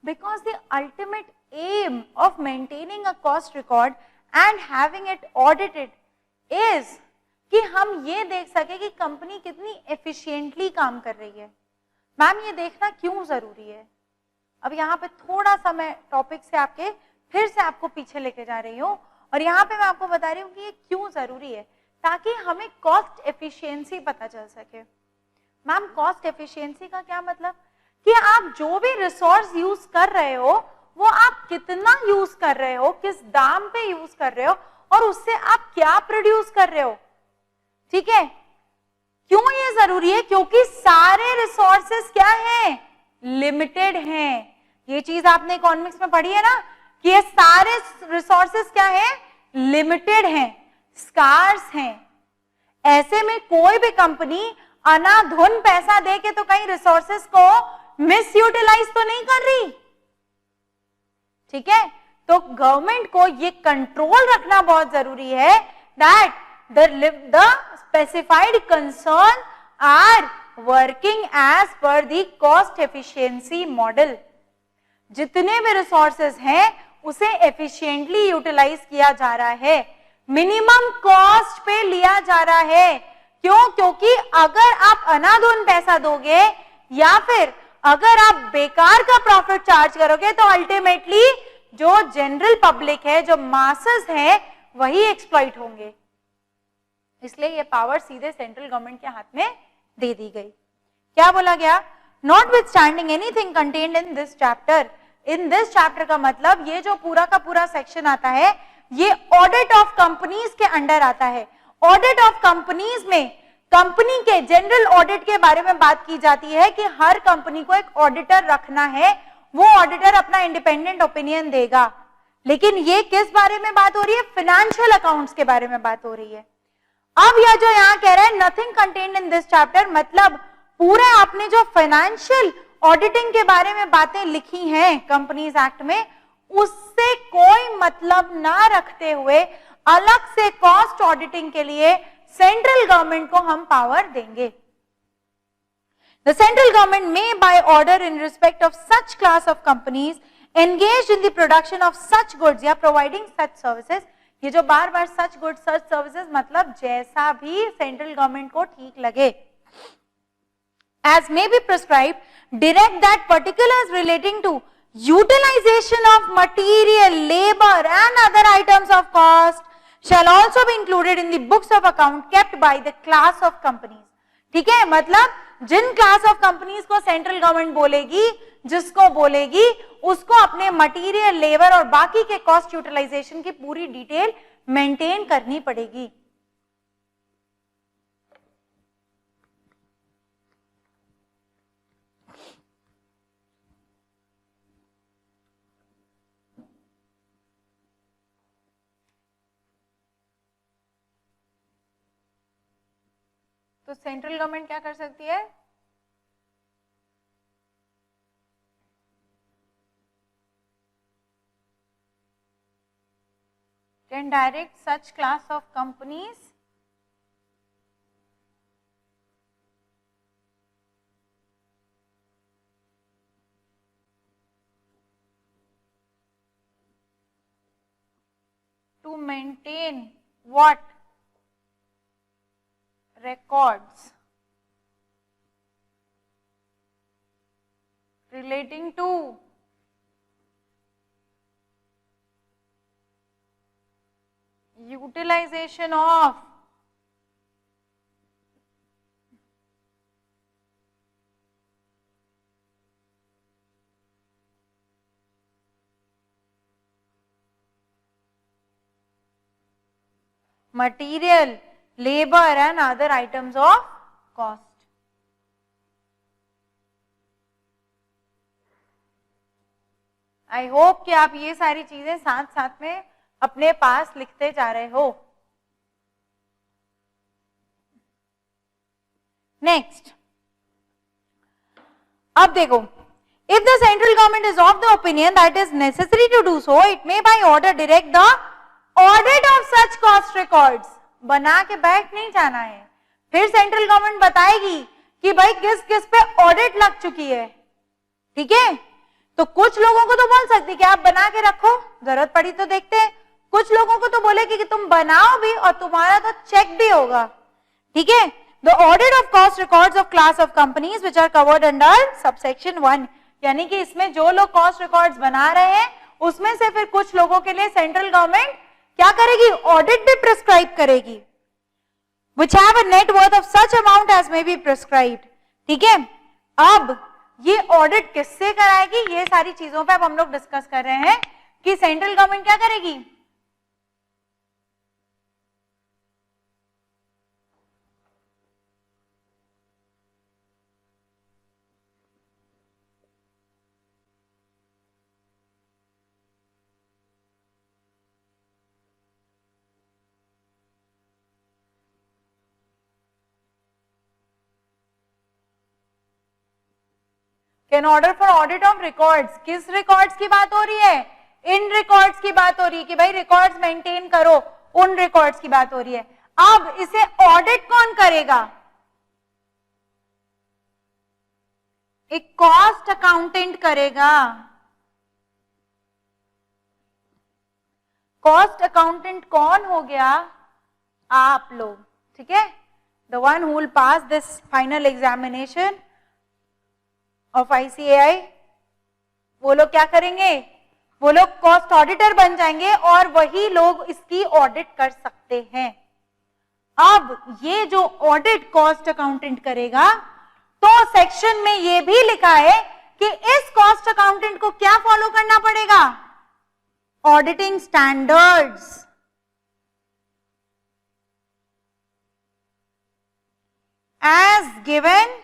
A: because the ultimate aim of maintaining a cost record and having it audited is कि हम ये देख सके कि कंपनी कितनी एफिशिएंटली काम कर रही है। मैम ये देखना क्यों जरूरी है? अब यहाँ पे थोड़ा सा मैं टॉपिक से आपके फिर से आपको पीछे लेके जा रही हूँ और यहाँ पे मैं आपको बता रही हूँ कि ये क्यों जरूरी है, ताकि हमें कॉस्ट एफिशिएंसी पता चल सके। मैम कॉस्ट एफिशिएंसी का क्या मतलब? कि आप जो भी रिसोर्स यूज कर रहे हो वो आप कितना यूज कर रहे हो, किस दाम पे यूज कर रहे हो और उससे आप क्या प्रोड्यूस कर रहे हो। ठीक है, क्यों ये जरूरी है? क्योंकि सारे रिसोर्सेस क्या हैं? लिमिटेड हैं। ये चीज आपने इकोनॉमिक्स में पढ़ी है ना कि ये सारे रिसोर्सेस क्या हैं? लिमिटेड हैं, स्कार्स हैं। ऐसे में कोई भी कंपनी अनाधुन पैसा दे के तो कहीं रिसोर्सेस को मिस यूटिलाइज तो नहीं कर रही। ठीक है, तो गवर्नमेंट को ये कंट्रोल रखना बहुत जरूरी है that the specified concern are working as per the cost efficiency model। जितने भी रिसोर्सेज हैं उसे एफिशिएंटली यूटिलाइज किया जा रहा है, मिनिमम कॉस्ट पे लिया जा रहा है। क्यों? क्योंकि अगर आप अनाधुन पैसा दोगे या फिर अगर आप बेकार का प्रॉफिट चार्ज करोगे तो अल्टीमेटली जो जनरल पब्लिक है, जो मासेस है, वही एक्सप्लॉइट होंगे। इसलिए ये पावर सीधे सेंट्रल गवर्नमेंट के हाथ में दे दी गई। क्या बोला गया? Notwithstanding anything contained in this chapter. In this chapter का मतलब ये जो पूरा का पूरा सेक्शन आता है ये ऑडिट ऑफ कंपनीज के अंडर आता है। ऑडिट ऑफ कंपनीज में कंपनी के जनरल ऑडिट के बारे में बात की जाती है कि हर कंपनी को एक ऑडिटर रखना है, वो ऑडिटर अपना इंडिपेंडेंट ओपिनियन देगा। लेकिन ये किस बारे में बात हो रही है? फाइनेंशियल अकाउंट्स के बारे में बात हो रही है। अब यह जो यहां कह रहा है nothing contained in this chapter, मतलब पूरे आपने जो फाइनेंशियल ऑडिटिंग के बारे में बातें लिखी हैं कंपनीज एक्ट में, उससे कोई मतलब ना रखते हुए अलग से कॉस्ट ऑडिटिंग के लिए सेंट्रल गवर्नमेंट को हम पावर देंगे। The central government may by order in respect of such class of companies engaged in the production of such goods या providing such services, ये जो बार बार सच गुड सच सर्विसेज मतलब जैसा भी सेंट्रल गवर्नमेंट को ठीक लगे, as may be prescribed, direct that particulars relating to utilization of material, labor and other items of cost shall also be included in the books of account kept by the class of companies। ठीक है, मतलब जिन class of companies को central government बोलेगी, जिसको बोलेगी उसको अपने material, labour और बाकी के कॉस्ट यूटिलाइजेशन की पूरी डिटेल मेंटेन करनी पड़ेगी। तो सेंट्रल गवर्नमेंट क्या कर सकती है? Can direct such class of companies to maintain what? Records relating to utilization of material, labor and other items of cost। I hope कि आप ये सारी चीजें साथ साथ में अपने पास लिखते जा रहे हो। नेक्स्ट, अब देखो, if the central government is of the opinion that is necessary to do so, it may by order direct the audit of such cost records, बना के बैठ नहीं जाना है, फिर सेंट्रल गवर्नमेंट बताएगी कि भाई किस किस पे ऑडिट लग चुकी है, ठीक है। तो कुछ लोगों को तो बोल सकती कि आप बना के रखो, जरूरत पड़ी तो देखते हैं, कुछ लोगों को तो बोलेगी कि तुम बनाओ भी और तुम्हारा तो चेक भी होगा, ठीक है। The audit of cost records of class of companies which are covered under subsection 1, यानी कि इसमें जो लोग कॉस्ट रिकॉर्ड्स बना रहे हैं उसमें से फिर कुछ लोगों के लिए सेंट्रल गवर्नमेंट क्या करेगी, ऑडिट भी प्रिस्क्राइब करेगी, which have a net worth of such amount as may be prescribed, ठीक है। अब ये ऑडिट किससे कराएगी, ये सारी चीजों पे अब हम लोग डिस्कस कर रहे हैं कि सेंट्रल गवर्नमेंट क्या करेगी। Can order for audit of records, किस रिकॉर्ड्स की बात हो रही है, इन रिकॉर्ड्स की बात हो रही है कि भाई रिकॉर्ड्स मेंटेन करो, उन रिकॉर्ड्स की बात हो रही है। अब इसे ऑडिट कौन करेगा, एक कॉस्ट अकाउंटेंट करेगा। कॉस्ट अकाउंटेंट कौन हो गया, आप लोग, ठीक है, the one who will pass this final examination of ICAI, वो लोग क्या करेंगे, वो लोग कॉस्ट ऑडिटर बन जाएंगे और वही लोग इसकी ऑडिट कर सकते हैं। अब ये जो ऑडिट कॉस्ट अकाउंटेंट करेगा, तो सेक्शन में ये भी लिखा है कि इस कॉस्ट अकाउंटेंट को क्या फॉलो करना पड़ेगा, auditing standards, as given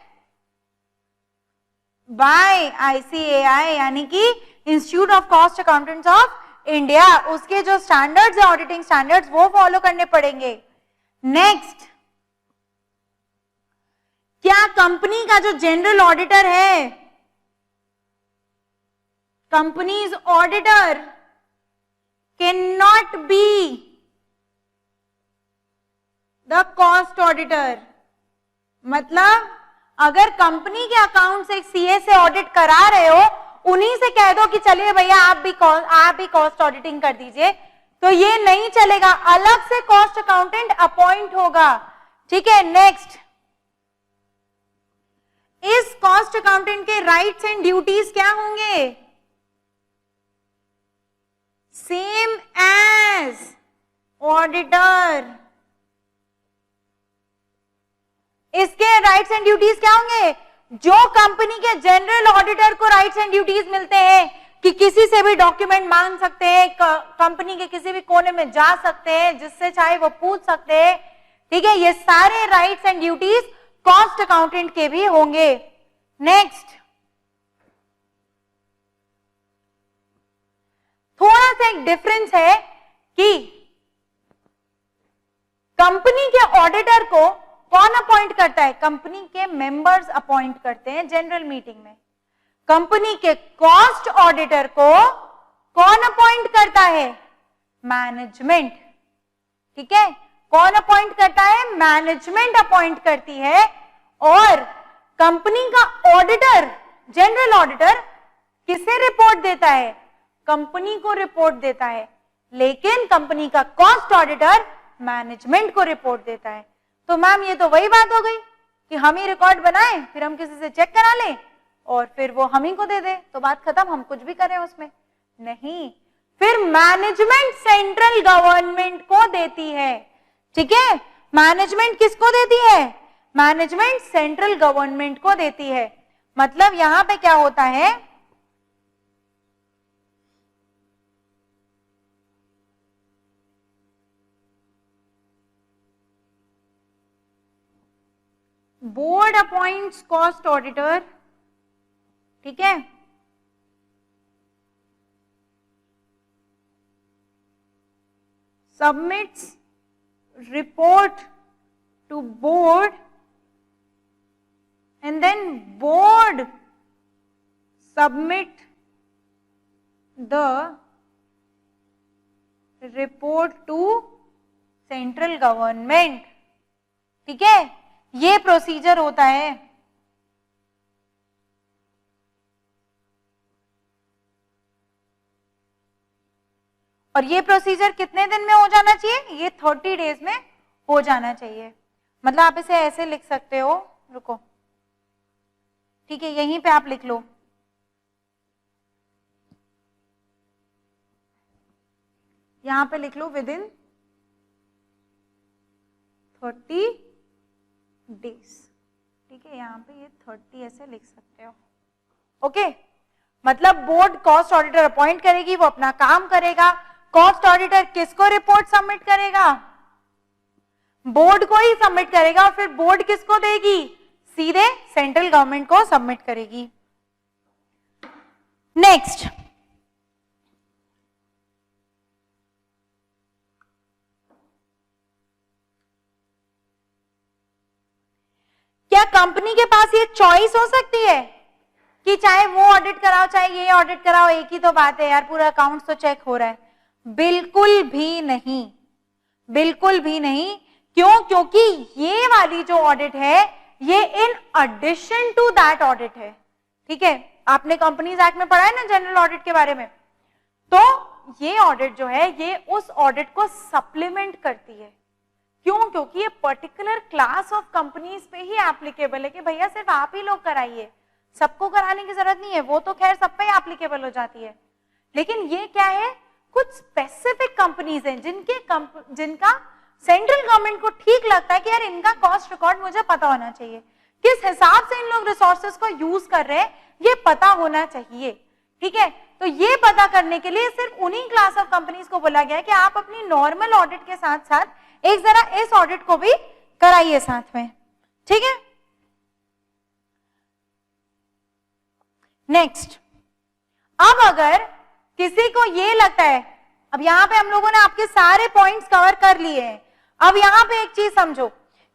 A: by ICAI, यानी कि institute of cost accountants of India, उसके जो स्टैंडर्ड्स है ऑडिटिंग स्टैंडर्ड्स वो फॉलो करने पड़ेंगे। नेक्स्ट, क्या कंपनी का जो जनरल ऑडिटर है, companies auditor can not be the cost auditor, मतलब अगर कंपनी के अकाउंट से एक CA से ऑडिट करा रहे हो, उन्हीं से कह दो कि चलिए भैया आप भी कॉस्ट ऑडिटिंग कर दीजिए, तो ये नहीं चलेगा, अलग से कॉस्ट अकाउंटेंट अपॉइंट होगा, ठीक है। नेक्स्ट, इस कॉस्ट अकाउंटेंट के राइट्स एंड ड्यूटीज क्या होंगे, सेम एज ऑडिटर। इसके राइट्स एंड ड्यूटीज क्या होंगे, जो कंपनी के जनरल ऑडिटर को राइट्स एंड ड्यूटीज मिलते हैं कि किसी से भी डॉक्यूमेंट मांग सकते हैं, कंपनी के किसी भी कोने में जा सकते हैं, जिससे चाहे वो पूछ सकते हैं, ठीक है, ये सारे rights and duties cost accountant के भी होंगे। नेक्स्ट, थोड़ा सा एक डिफरेंस है कि कंपनी के ऑडिटर को कौन अपॉइंट करता है, कंपनी के मेंबर्स अपॉइंट करते हैं जनरल मीटिंग में। कंपनी के कॉस्ट ऑडिटर को कौन अपॉइंट करता है, मैनेजमेंट, ठीक है, कौन अपॉइंट करता है, मैनेजमेंट अपॉइंट करती है। और कंपनी का ऑडिटर, जनरल ऑडिटर किसे रिपोर्ट देता है, कंपनी को रिपोर्ट देता है, लेकिन कंपनी का कॉस्ट ऑडिटर मैनेजमेंट को रिपोर्ट देता है। तो मैम ये तो वही बात हो गई कि हम ही रिकॉर्ड बनाएं, फिर हम किसी से चेक करा लें और फिर वो हम ही को दे दे, तो बात खत्म, हम कुछ भी करें उसमें नहीं। फिर मैनेजमेंट सेंट्रल गवर्नमेंट को देती है, ठीक है, मैनेजमेंट किसको देती है, मैनेजमेंट सेंट्रल गवर्नमेंट को देती है। मतलब यहां पे क्या होता है, बोर्ड अपॉइंट्स कॉस्ट ऑडिटर, ठीक है, submits report to board and then board submit the report to central government. ठीक है, ये प्रोसीजर होता है। और ये प्रोसीजर कितने दिन में हो जाना चाहिए? ये 30 डेज में हो जाना चाहिए। मतलब आप इसे ऐसे लिख सकते हो, रुको, ठीक है, यहीं पे आप लिख लो, यहां पे लिख लो विद इन 30 डेज। ठीक है, यहां पे ये 30 ऐसे लिख सकते हो। ओके, मतलब बोर्ड कॉस्ट ऑडिटर अपॉइंट करेगी, वो अपना काम करेगा। कॉस्ट ऑडिटर किसको रिपोर्ट सबमिट करेगा? बोर्ड को ही सबमिट करेगा। और फिर बोर्ड किसको देगी? सीधे सेंट्रल गवर्नमेंट को सबमिट करेगी। नेक्स्ट, क्या कंपनी के पास ये चॉइस हो सकती है कि चाहे वो ऑडिट कराओ चाहे ये ऑडिट कराओ, एक ही तो बात है यार, पूरा अकाउंट्स तो चेक हो रहा है? बिल्कुल भी नहीं, बिल्कुल भी नहीं। क्यों? क्योंकि ये वाली जो ऑडिट है ये in addition to that audit है। ठीक है, आपने कंपनीज एक्ट में पढ़ा है ना जनरल ऑडिट के बारे में, तो ये ऑडिट जो है ये उस ऑडिट को सप्लीमेंट करती है। क्यों? क्योंकि ये पर्टिकुलर क्लास ऑफ कंपनीज पे ही एप्लीकेबल है कि भैया सिर्फ आप ही लोग कराइए, सबको कराने की जरूरत नहीं है, वो तो खैर सब पे एप्लीकेबल हो जाती है। लेकिन ये क्या है, कुछ स्पेसिफिक कंपनीज हैं जिनका सेंट्रल गवर्नमेंट को ठीक लगता है कि यार इनका कॉस्ट रिकॉर्ड मुझे पता होना चाहिए, किस हिसाब से इन लोग रिसोर्सेज को यूज कर रहे हैं ये पता होना चाहिए। ठीक है, तो ये पता करने के लिए सिर्फ उन्हीं क्लास ऑफ कंपनीज को बोला गया है कि आप अपनी नॉर्मल ऑडिट के साथ साथ एक जरा इस ऑडिट को भी कराइए साथ में। ठीक है, नेक्स्ट, अब अगर किसी को ये लगता है, अब यहां पे हम लोगों ने आपके सारे पॉइंट्स कवर कर लिए हैं, अब यहां पे एक चीज समझो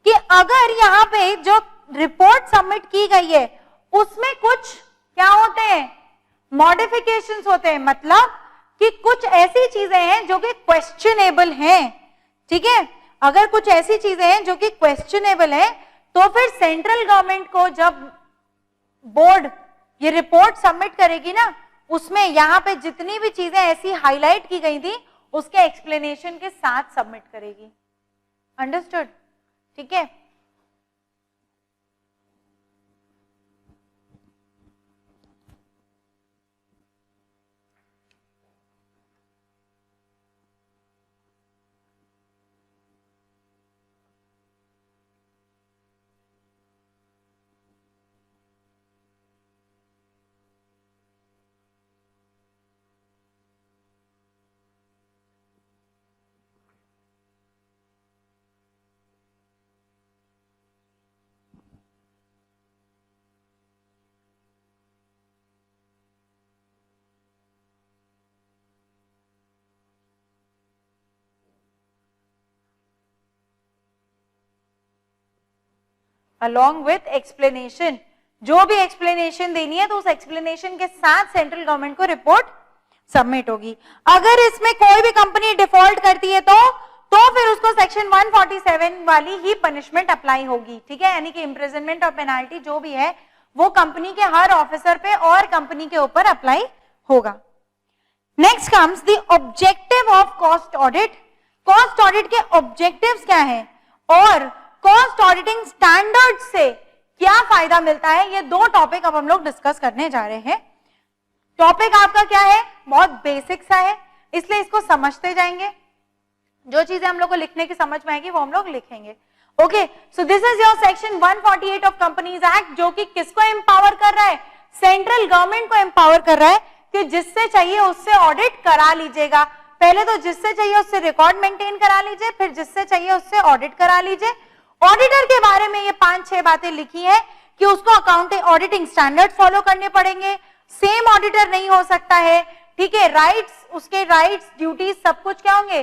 A: कि अगर यहां पे जो रिपोर्ट सबमिट की गई है उसमें कुछ क्या होते हैं, मॉडिफिकेशंस होते हैं, मतलब कि कुछ ऐसी चीजें हैं जो कि क्वेश्चनेबल हैं। ठीक है, अगर कुछ ऐसी चीजें हैं जो कि क्वेश्चनेबल है तो फिर सेंट्रल गवर्नमेंट को जब बोर्ड ये रिपोर्ट सबमिट करेगी ना, उसमें यहां पे जितनी भी चीजें ऐसी हाईलाइट की गई थी उसके एक्सप्लेनेशन के साथ सबमिट करेगी। अंडरस्टूड? ठीक है, अलॉन्ग विथ एक्सप्लेनेशन, जो भी एक्सप्लेनेशन देनी है तो उस एक्सप्लेनेशन के साथ सेंट्रल गवर्नमेंट को रिपोर्ट सबमिट होगी। अगर इसमें कोई भी कंपनी डिफॉल्ट करती है तो फिर उसको सेक्शन 147 वाली ही पनिशमेंट अप्लाई होगी। ठीक है, यानी कि इम्प्रिजनमेंट और पेनाल्टी जो भी है वो कंपनी के हर ऑफिसर पे और कंपनी के ऊपर अप्लाई होगा। Next comes the objective of cost audit. Cost audit के ऑब्जेक्टिव्स क्या हैं और कॉस्ट ऑडिटिंग स्टैंडर्ड से क्या फायदा मिलता है, ये दो टॉपिक अब हम लोग डिस्कस करने जा रहे हैं। टॉपिक आपका क्या है, बहुत बेसिक सा है, इसलिए इसको समझते जाएंगे। जो चीजें हम लोग को लिखने की समझ में आएगी वो हम लोग लिखेंगे। Okay, so this is your section 148 of companies act, जो कि किसको एम्पावर कर रहा है, सेंट्रल गवर्नमेंट को एम्पावर कर रहा है कि जिससे चाहिए उससे ऑडिट करा लीजिएगा। पहले तो जिससे चाहिए उससे रिकॉर्ड मेंटेन करा लीजिए, फिर जिससे चाहिए उससे ऑडिट करा लीजिए। ऑडिटर के बारे में ये 5-6 बातें लिखी है कि उसको अकाउंटिंग ऑडिटिंग स्टैंडर्ड फॉलो करने पड़ेंगे, सेम ऑडिटर नहीं हो सकता है। ठीक है, राइट्स, उसके राइट्स ड्यूटीज सब कुछ क्या होंगे,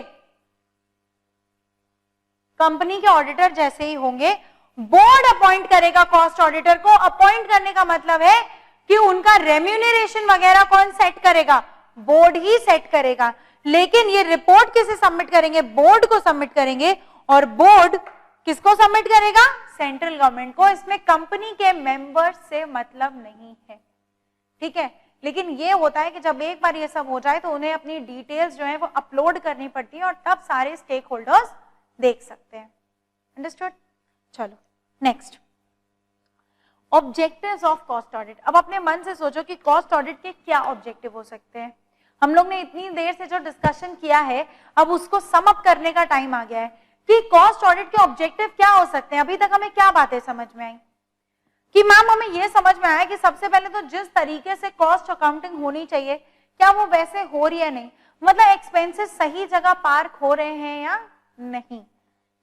A: कंपनी के ऑडिटर जैसे ही होंगे। बोर्ड अपॉइंट करेगा कॉस्ट ऑडिटर को। अपॉइंट करने का मतलब है कि उनका रेम्यूनरेशन वगैरह कौन सेट करेगा, बोर्ड ही सेट करेगा। लेकिन ये रिपोर्ट किसे सबमिट करेंगे? बोर्ड को सबमिट करेंगे, और बोर्ड किसको सबमिट करेगा? सेंट्रल गवर्नमेंट को। इसमें कंपनी के मेंबर्स से मतलब नहीं है, ठीक है। लेकिन ये होता है कि जब एक बार ये सब हो जाए तो उन्हें अपनी डिटेल्स जो है वो अपलोड करनी पड़ती है, और तब सारे स्टेक होल्डर्स देख सकते हैं। अंडरस्टूड? चलो next, objectives of cost audit. अब अपने मन से सोचो कि कॉस्ट ऑडिट के क्या ऑब्जेक्टिव हो सकते हैं। हम लोग ने इतनी देर से जो डिस्कशन किया है, अब उसको सम अप करने का टाइम आ गया है कि कॉस्ट ऑडिट के ऑब्जेक्टिव क्या हो सकते हैं। अभी तक हमें क्या बातें समझ में आई कि मैम हमें यह समझ में आया कि सबसे पहले तो जिस तरीके से कॉस्ट अकाउंटिंग होनी चाहिए, क्या वो वैसे हो रही है नहीं, मतलब एक्सपेंसेस सही जगह पार्क हो रहे हैं या नहीं,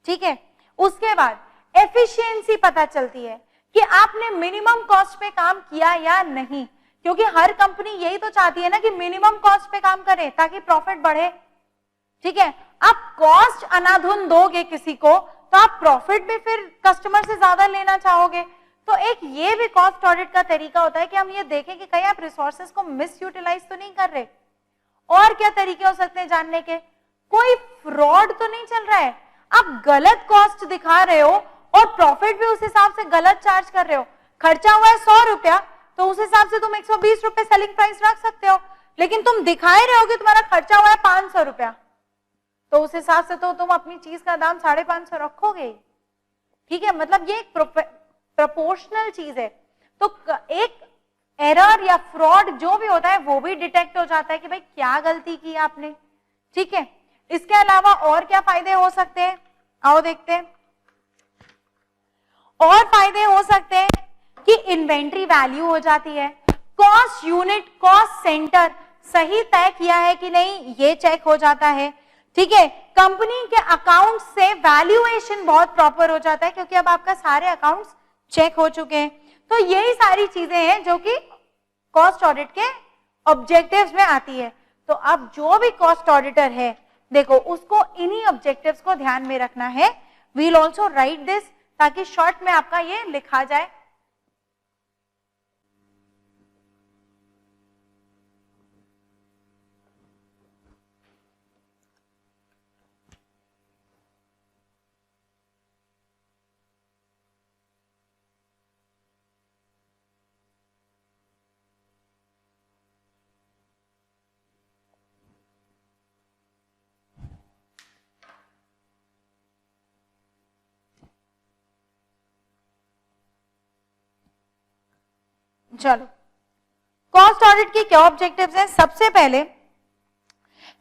A: ठीक है। उसके बाद एफिशिएंसी पता चलती है कि आपने मिनिमम कॉस्ट पे काम किया या नहीं, क्योंकि हर कंपनी यही तो चाहती है ना कि मिनिमम कॉस्ट पे काम करे ताकि प्रॉफिट बढ़े, ठीक है। आप कॉस्ट अनाधुन दोगे किसी को तो आप प्रॉफिट भी फिर कस्टमर से ज्यादा लेना चाहोगे। तो एक ये भी कॉस्ट ऑडिट का तरीका होता है कि हम ये देखें कि कहीं आप रिसोर्सेज को मिस यूटिलाइज तो नहीं कर रहे। और क्या तरीके हो सकते हैं जानने के? कोई फ्रॉड तो नहीं चल रहा है, आप गलत कॉस्ट दिखा रहे हो और प्रॉफिट भी उस हिसाब से गलत चार्ज कर रहे हो। खर्चा हुआ है 100 रुपया, तो उस हिसाब से तुम 120 रुपए सेलिंग प्राइस रख सकते हो, लेकिन तुम दिखाए रहे हो कि तुम्हारा खर्चा हुआ है 500 रुपया, तो उस हिसाब से तो तुम अपनी चीज का दाम 550 रखोगे, ठीक है। मतलब ये एक प्रोपोर्शनल चीज है। तो एक एरर या फ्रॉड जो भी होता है वो भी डिटेक्ट हो जाता है कि भाई क्या गलती की आपने, ठीक है। इसके अलावा और क्या फायदे हो सकते हैं, आओ देखते हैं। और फायदे हो सकते हैं कि इन्वेंट्री वैल्यू हो जाती है, कॉस्ट यूनिट, कॉस्ट सेंटर सही तय किया है कि नहीं ये चेक हो जाता है, ठीक है। कंपनी के अकाउंट से वैल्यूएशन बहुत प्रॉपर हो जाता है क्योंकि अब आपका सारे अकाउंट्स चेक हो चुके हैं। तो यही सारी चीजें हैं जो कि कॉस्ट ऑडिट के ऑब्जेक्टिव्स में आती है। तो अब जो भी कॉस्ट ऑडिटर है देखो उसको इन्हीं ऑब्जेक्टिव्स को ध्यान में रखना है। We will also write this ताकि शॉर्ट में आपका ये लिखा जाए। चलो कॉस्ट ऑडिट के क्या ऑब्जेक्टिव्स हैं? सबसे पहले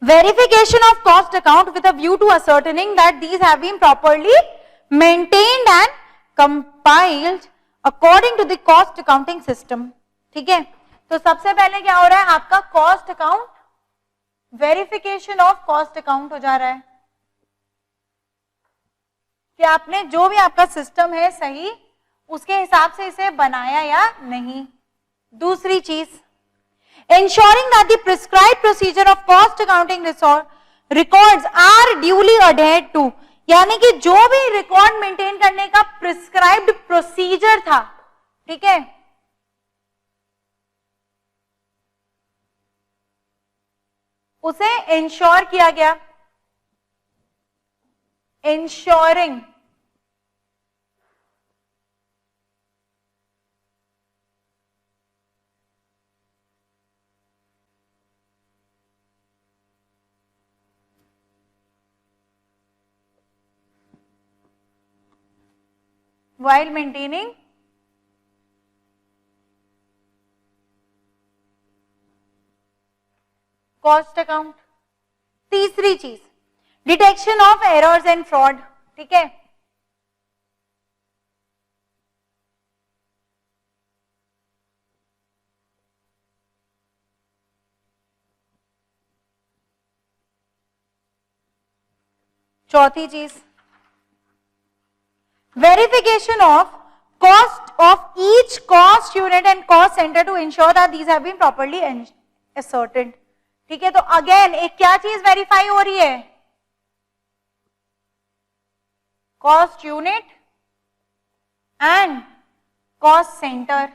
A: verification of cost account with a view to ascertaining that these have been properly maintained and compiled according to the cost accounting system, ठीक है। तो सबसे पहले क्या हो रहा है, आपका cost account, verification of cost account हो जा रहा है कि आपने जो भी आपका सिस्टम है सही उसके हिसाब से इसे बनाया या नहीं। दूसरी चीज, ensuring that the prescribed procedure of cost accounting records are duly adhered to, यानी कि जो भी रिकॉर्ड मेंटेन करने का प्रिस्क्राइब्ड प्रोसीजर था, ठीक है, उसे इंश्योर किया गया। Ensuring while maintaining cost account. तीसरी चीज, detection of errors and fraud, ठीक है। चौथी चीज, verification of cost of each cost unit and cost center to ensure that these have been properly ascertained, ठीक है। तो अगेन एक क्या चीज वेरीफाई हो रही है, cost unit and cost centre.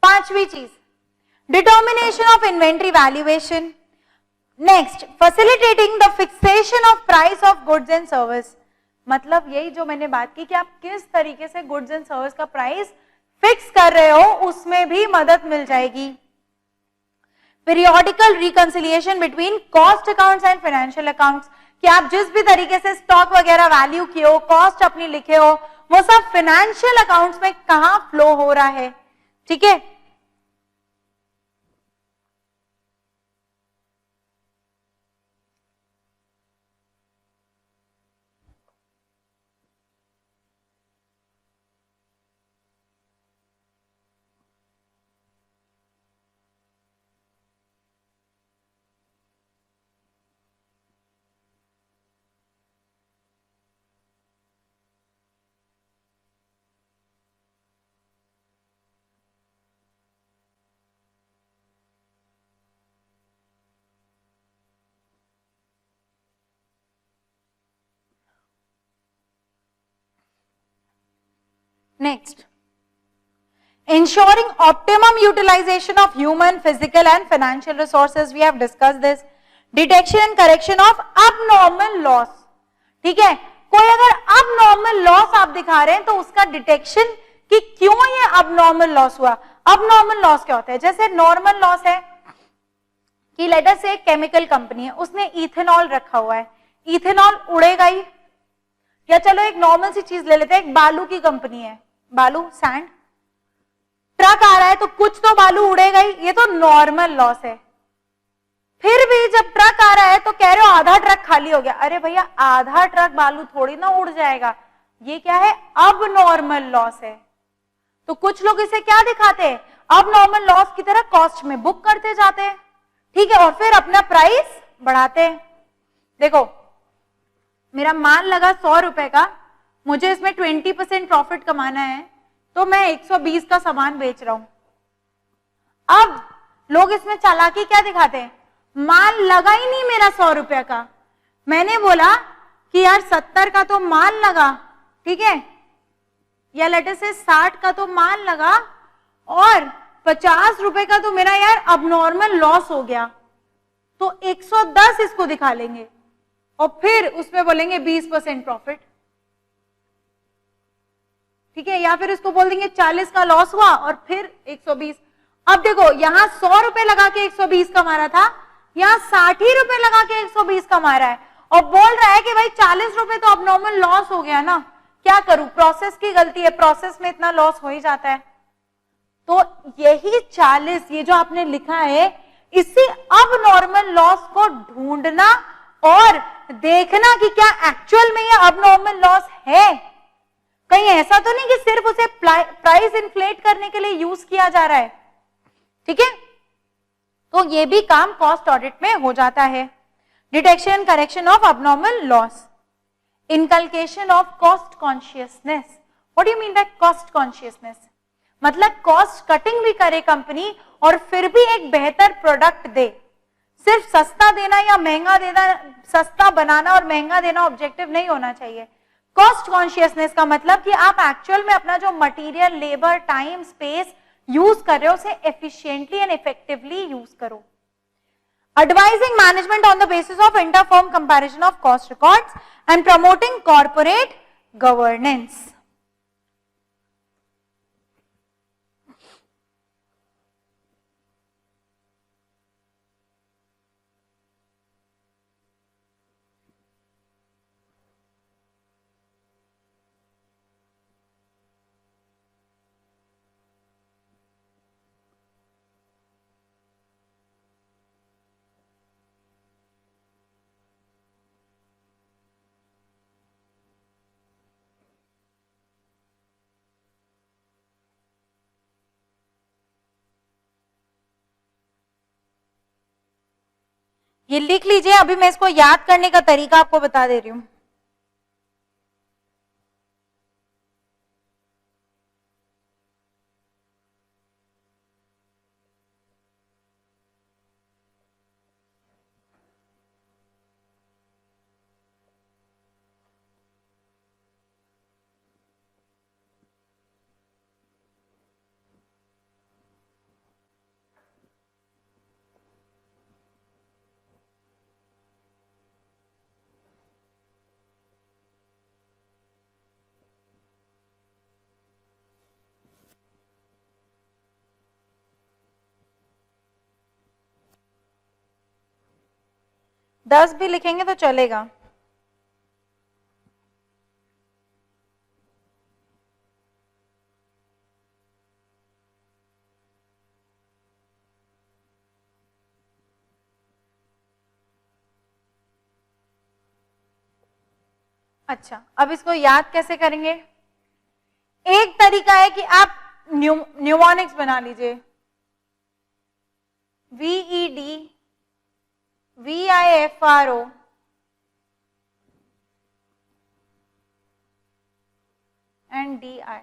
A: पांचवी चीज, determination of inventory valuation. Next, facilitating the fixation of price of goods and service. मतलब यही जो मैंने बात की कि आप किस तरीके से गुड्स एंड सर्विस का प्राइस फिक्स कर रहे हो, उसमें भी मदद मिल जाएगी. Periodical reconciliation between cost accounts and financial accounts, कि आप जिस भी तरीके से स्टॉक वगैरह वैल्यू किए हो, कॉस्ट अपनी लिखे हो, वो सब फाइनेंशियल अकाउंट्स में कहां फ्लो हो रहा है. ठीक है. Next, ensuring optimum utilization of human, physical and financial resources. We have discussed this. Detection and correction of abnormal loss. ठीक है. कोई अगर abnormal loss आप दिखा रहे हैं तो उसका डिटेक्शन कि क्यों ये abnormal loss हुआ. Abnormal loss क्या होता है? जैसे normal loss है कि लेट अस से एक केमिकल कंपनी है, उसने इथेनॉल रखा हुआ है, इथेनॉल उड़ेगा ही. या चलो एक नॉर्मल सी चीज ले लेते हैं, एक बालू की कंपनी है, बालू सैंड, ट्रक आ रहा है तो कुछ तो बालू उड़ेगा ही, ये तो नॉर्मल लॉस है. फिर भी जब ट्रक आ रहा है तो कह रहे हो आधा ट्रक खाली हो गया. अरे भैया आधा ट्रक बालू थोड़ी ना उड़ जाएगा, ये क्या है, अब नॉर्मल लॉस है. तो कुछ लोग इसे क्या दिखाते हैं, अब नॉर्मल लॉस की तरह कॉस्ट में बुक करते जाते हैं. ठीक है. और फिर अपना प्राइस बढ़ाते हैं. देखो मेरा माल लगा 100 रुपए का, मुझे इसमें 20% प्रॉफिट कमाना है, तो मैं 120 का सामान बेच रहा हूं. अब लोग इसमें चालाकी क्या दिखाते हैं, माल लगा ही नहीं मेरा 100 रुपए का, मैंने बोला कि यार 70 का तो माल लगा, ठीक है, या लेटर से 60 का तो माल लगा और 50 रुपए का तो मेरा यार अबनॉर्मल लॉस हो गया, तो 110 इसको दिखा लेंगे और फिर उसमें बोलेंगे 20% प्रॉफिट. ठीक है. या फिर इसको बोल देंगे 40 का लॉस हुआ और फिर 120. अब देखो यहां 100 रुपए लगा के 120 कमा रहा था, यहां 60 रुपए लगा के 120 कमा रहा है और बोल रहा है कि भाई 40 रुपए तो अब नॉर्मल लॉस हो गया ना, क्या करूं, प्रोसेस की गलती है, प्रोसेस में इतना लॉस हो ही जाता है. तो यही 40 ये जो आपने लिखा है, इसी अब नॉर्मल लॉस को ढूंढना और देखना कि क्या एक्चुअल में ये अब नॉर्मल लॉस है. कहीं ऐसा तो नहीं कि सिर्फ उसे प्राइस इन्फ्लेट करने के लिए यूज किया जा रहा है. ठीक है. तो ये भी काम कॉस्ट ऑडिट में हो जाता है. Detection correction of abnormal loss. Inculcation of cost consciousness. What do you mean by cost consciousness? मतलब कॉस्ट कटिंग भी करे कंपनी और फिर भी एक बेहतर प्रोडक्ट दे. सिर्फ सस्ता देना या महंगा देना, सस्ता बनाना और महंगा देना ऑब्जेक्टिव नहीं होना चाहिए. कॉस्ट कॉन्शियसनेस का मतलब कि आप एक्चुअल में अपना जो material, labour, time, space use कर रहे हो उसे एफिशिएंटली एंड इफेक्टिवली यूज करो. Advising management on the basis of interfirm comparison of cost records and promoting corporate governance. ये लिख लीजिए, अभी मैं इसको याद करने का तरीका आपको बता दे रही हूं. 10 भी लिखेंगे तो चलेगा। अच्छा, अब इसको याद कैसे करेंगे? एक तरीका है कि आप न्यूमोनिक्स बना लीजिए, VED VIFRO and DI।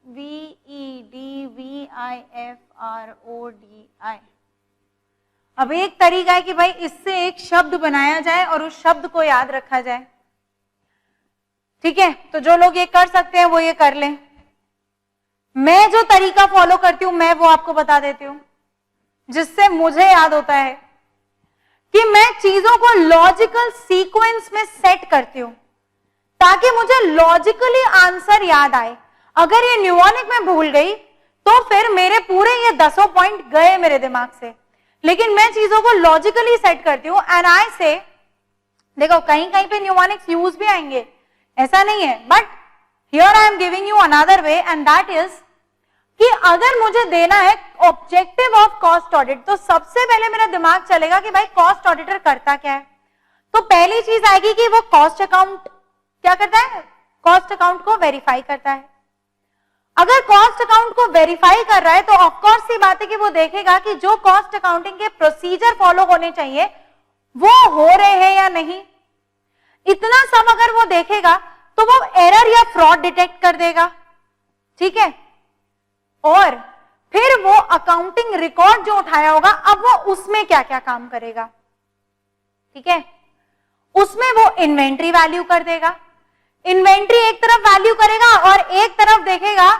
A: VED VIFRO DI। अब एक तरीका है कि भाई इससे एक शब्द बनाया जाए और उस शब्द को याद रखा जाए। ठीक है, तो जो लोग ये कर सकते हैं वो ये कर लें। मैं जो तरीका फॉलो करती हूं मैं वो आपको बता देती हूं, जिससे मुझे याद होता है कि मैं चीजों को लॉजिकल सीक्वेंस में सेट करती हूं ताकि मुझे लॉजिकली आंसर याद आए। अगर ये न्यूमोनिक में भूल गई तो फिर मेरे पूरे ये 10 पॉइंट गए मेरे दिमाग से। लेकिन मैं चीजों को लॉजिकली सेट करती हूं एंड आई से, देखो कहीं कहीं पे न्यूमोनिक्स यूज भी आएंगे, ऐसा नहीं है, but here I am giving you another way and that is कि अगर मुझे देना है ऑब्जेक्टिव ऑफ कॉस्ट ऑडिट तो सबसे पहले मेरा दिमाग चलेगा कि भाई कॉस्ट ऑडिटर करता क्या है। तो पहली चीज आएगी कि वो कॉस्ट अकाउंट क्या करता है, कॉस्ट अकाउंट को वेरीफाई करता है। अगर कॉस्ट अकाउंट को वेरीफाई कर रहा है तो ऑफकोर्स सी बात है कि वो देखेगा कि जो कॉस्ट अकाउंटिंग के प्रोसीजर फॉलो होने चाहिए वो हो रहे हैं या नहीं। इतना सब अगर वो देखेगा तो वो एरर या फ्रॉड डिटेक्ट कर देगा। ठीक है, और फिर वो अकाउंटिंग रिकॉर्ड जो उठाया होगा अब वो उसमें क्या क्या काम करेगा। ठीक है, उसमें वो इन्वेंट्री वैल्यू कर देगा। इन्वेंट्री एक तरफ वैल्यू करेगा और एक तरफ देखेगा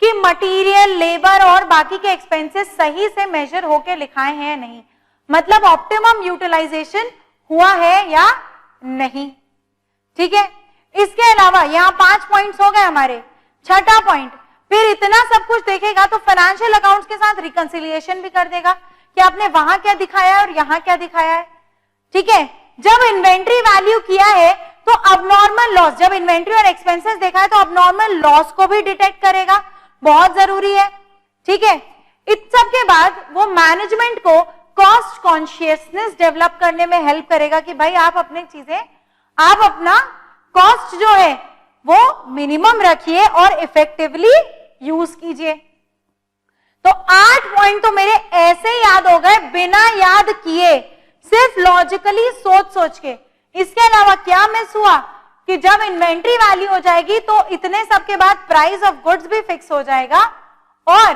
A: कि मटेरियल, लेबर और बाकी के एक्सपेंसेस सही से मेजर होके लिखाए हैं या नहीं, मतलब ऑप्टिमम यूटिलाइजेशन हुआ है या नहीं। ठीक है, इसके अलावा यहां 5 पॉइंट्स हो गए हमारे। छठा पॉइंट, फिर इतना सब कुछ देखेगा तो फाइनेंशियल अकाउंट्स के साथ रिकंसिलिएशन भी कर देगा कि आपने वहां क्या दिखाया है और यहां क्या दिखाया है। ठीक है, जब इन्वेंट्री वैल्यू किया है तो अबनॉर्मल लॉस, जब इन्वेंट्री और एक्सपेंसेस देखा है तो अबनॉर्मल लॉस को भी डिटेक्ट करेगा, बहुत जरूरी है। ठीक है, इस सब के बाद वो मैनेजमेंट को कॉस्ट कॉन्शियसनेस डेवलप करने में हेल्प करेगा कि भाई आप अपनी चीजें, आप अपना कॉस्ट जो है वो मिनिमम रखिए और इफेक्टिवली यूज कीजिए। तो 8 पॉइंट तो मेरे ऐसे ही याद हो गए बिना याद किए, सिर्फ लॉजिकली सोच सोच के। इसके अलावा क्या मिस हुआ कि जब इन्वेंट्री वैल्यू हो जाएगी तो इतने सब के बाद प्राइस ऑफ गुड्स भी फिक्स हो जाएगा और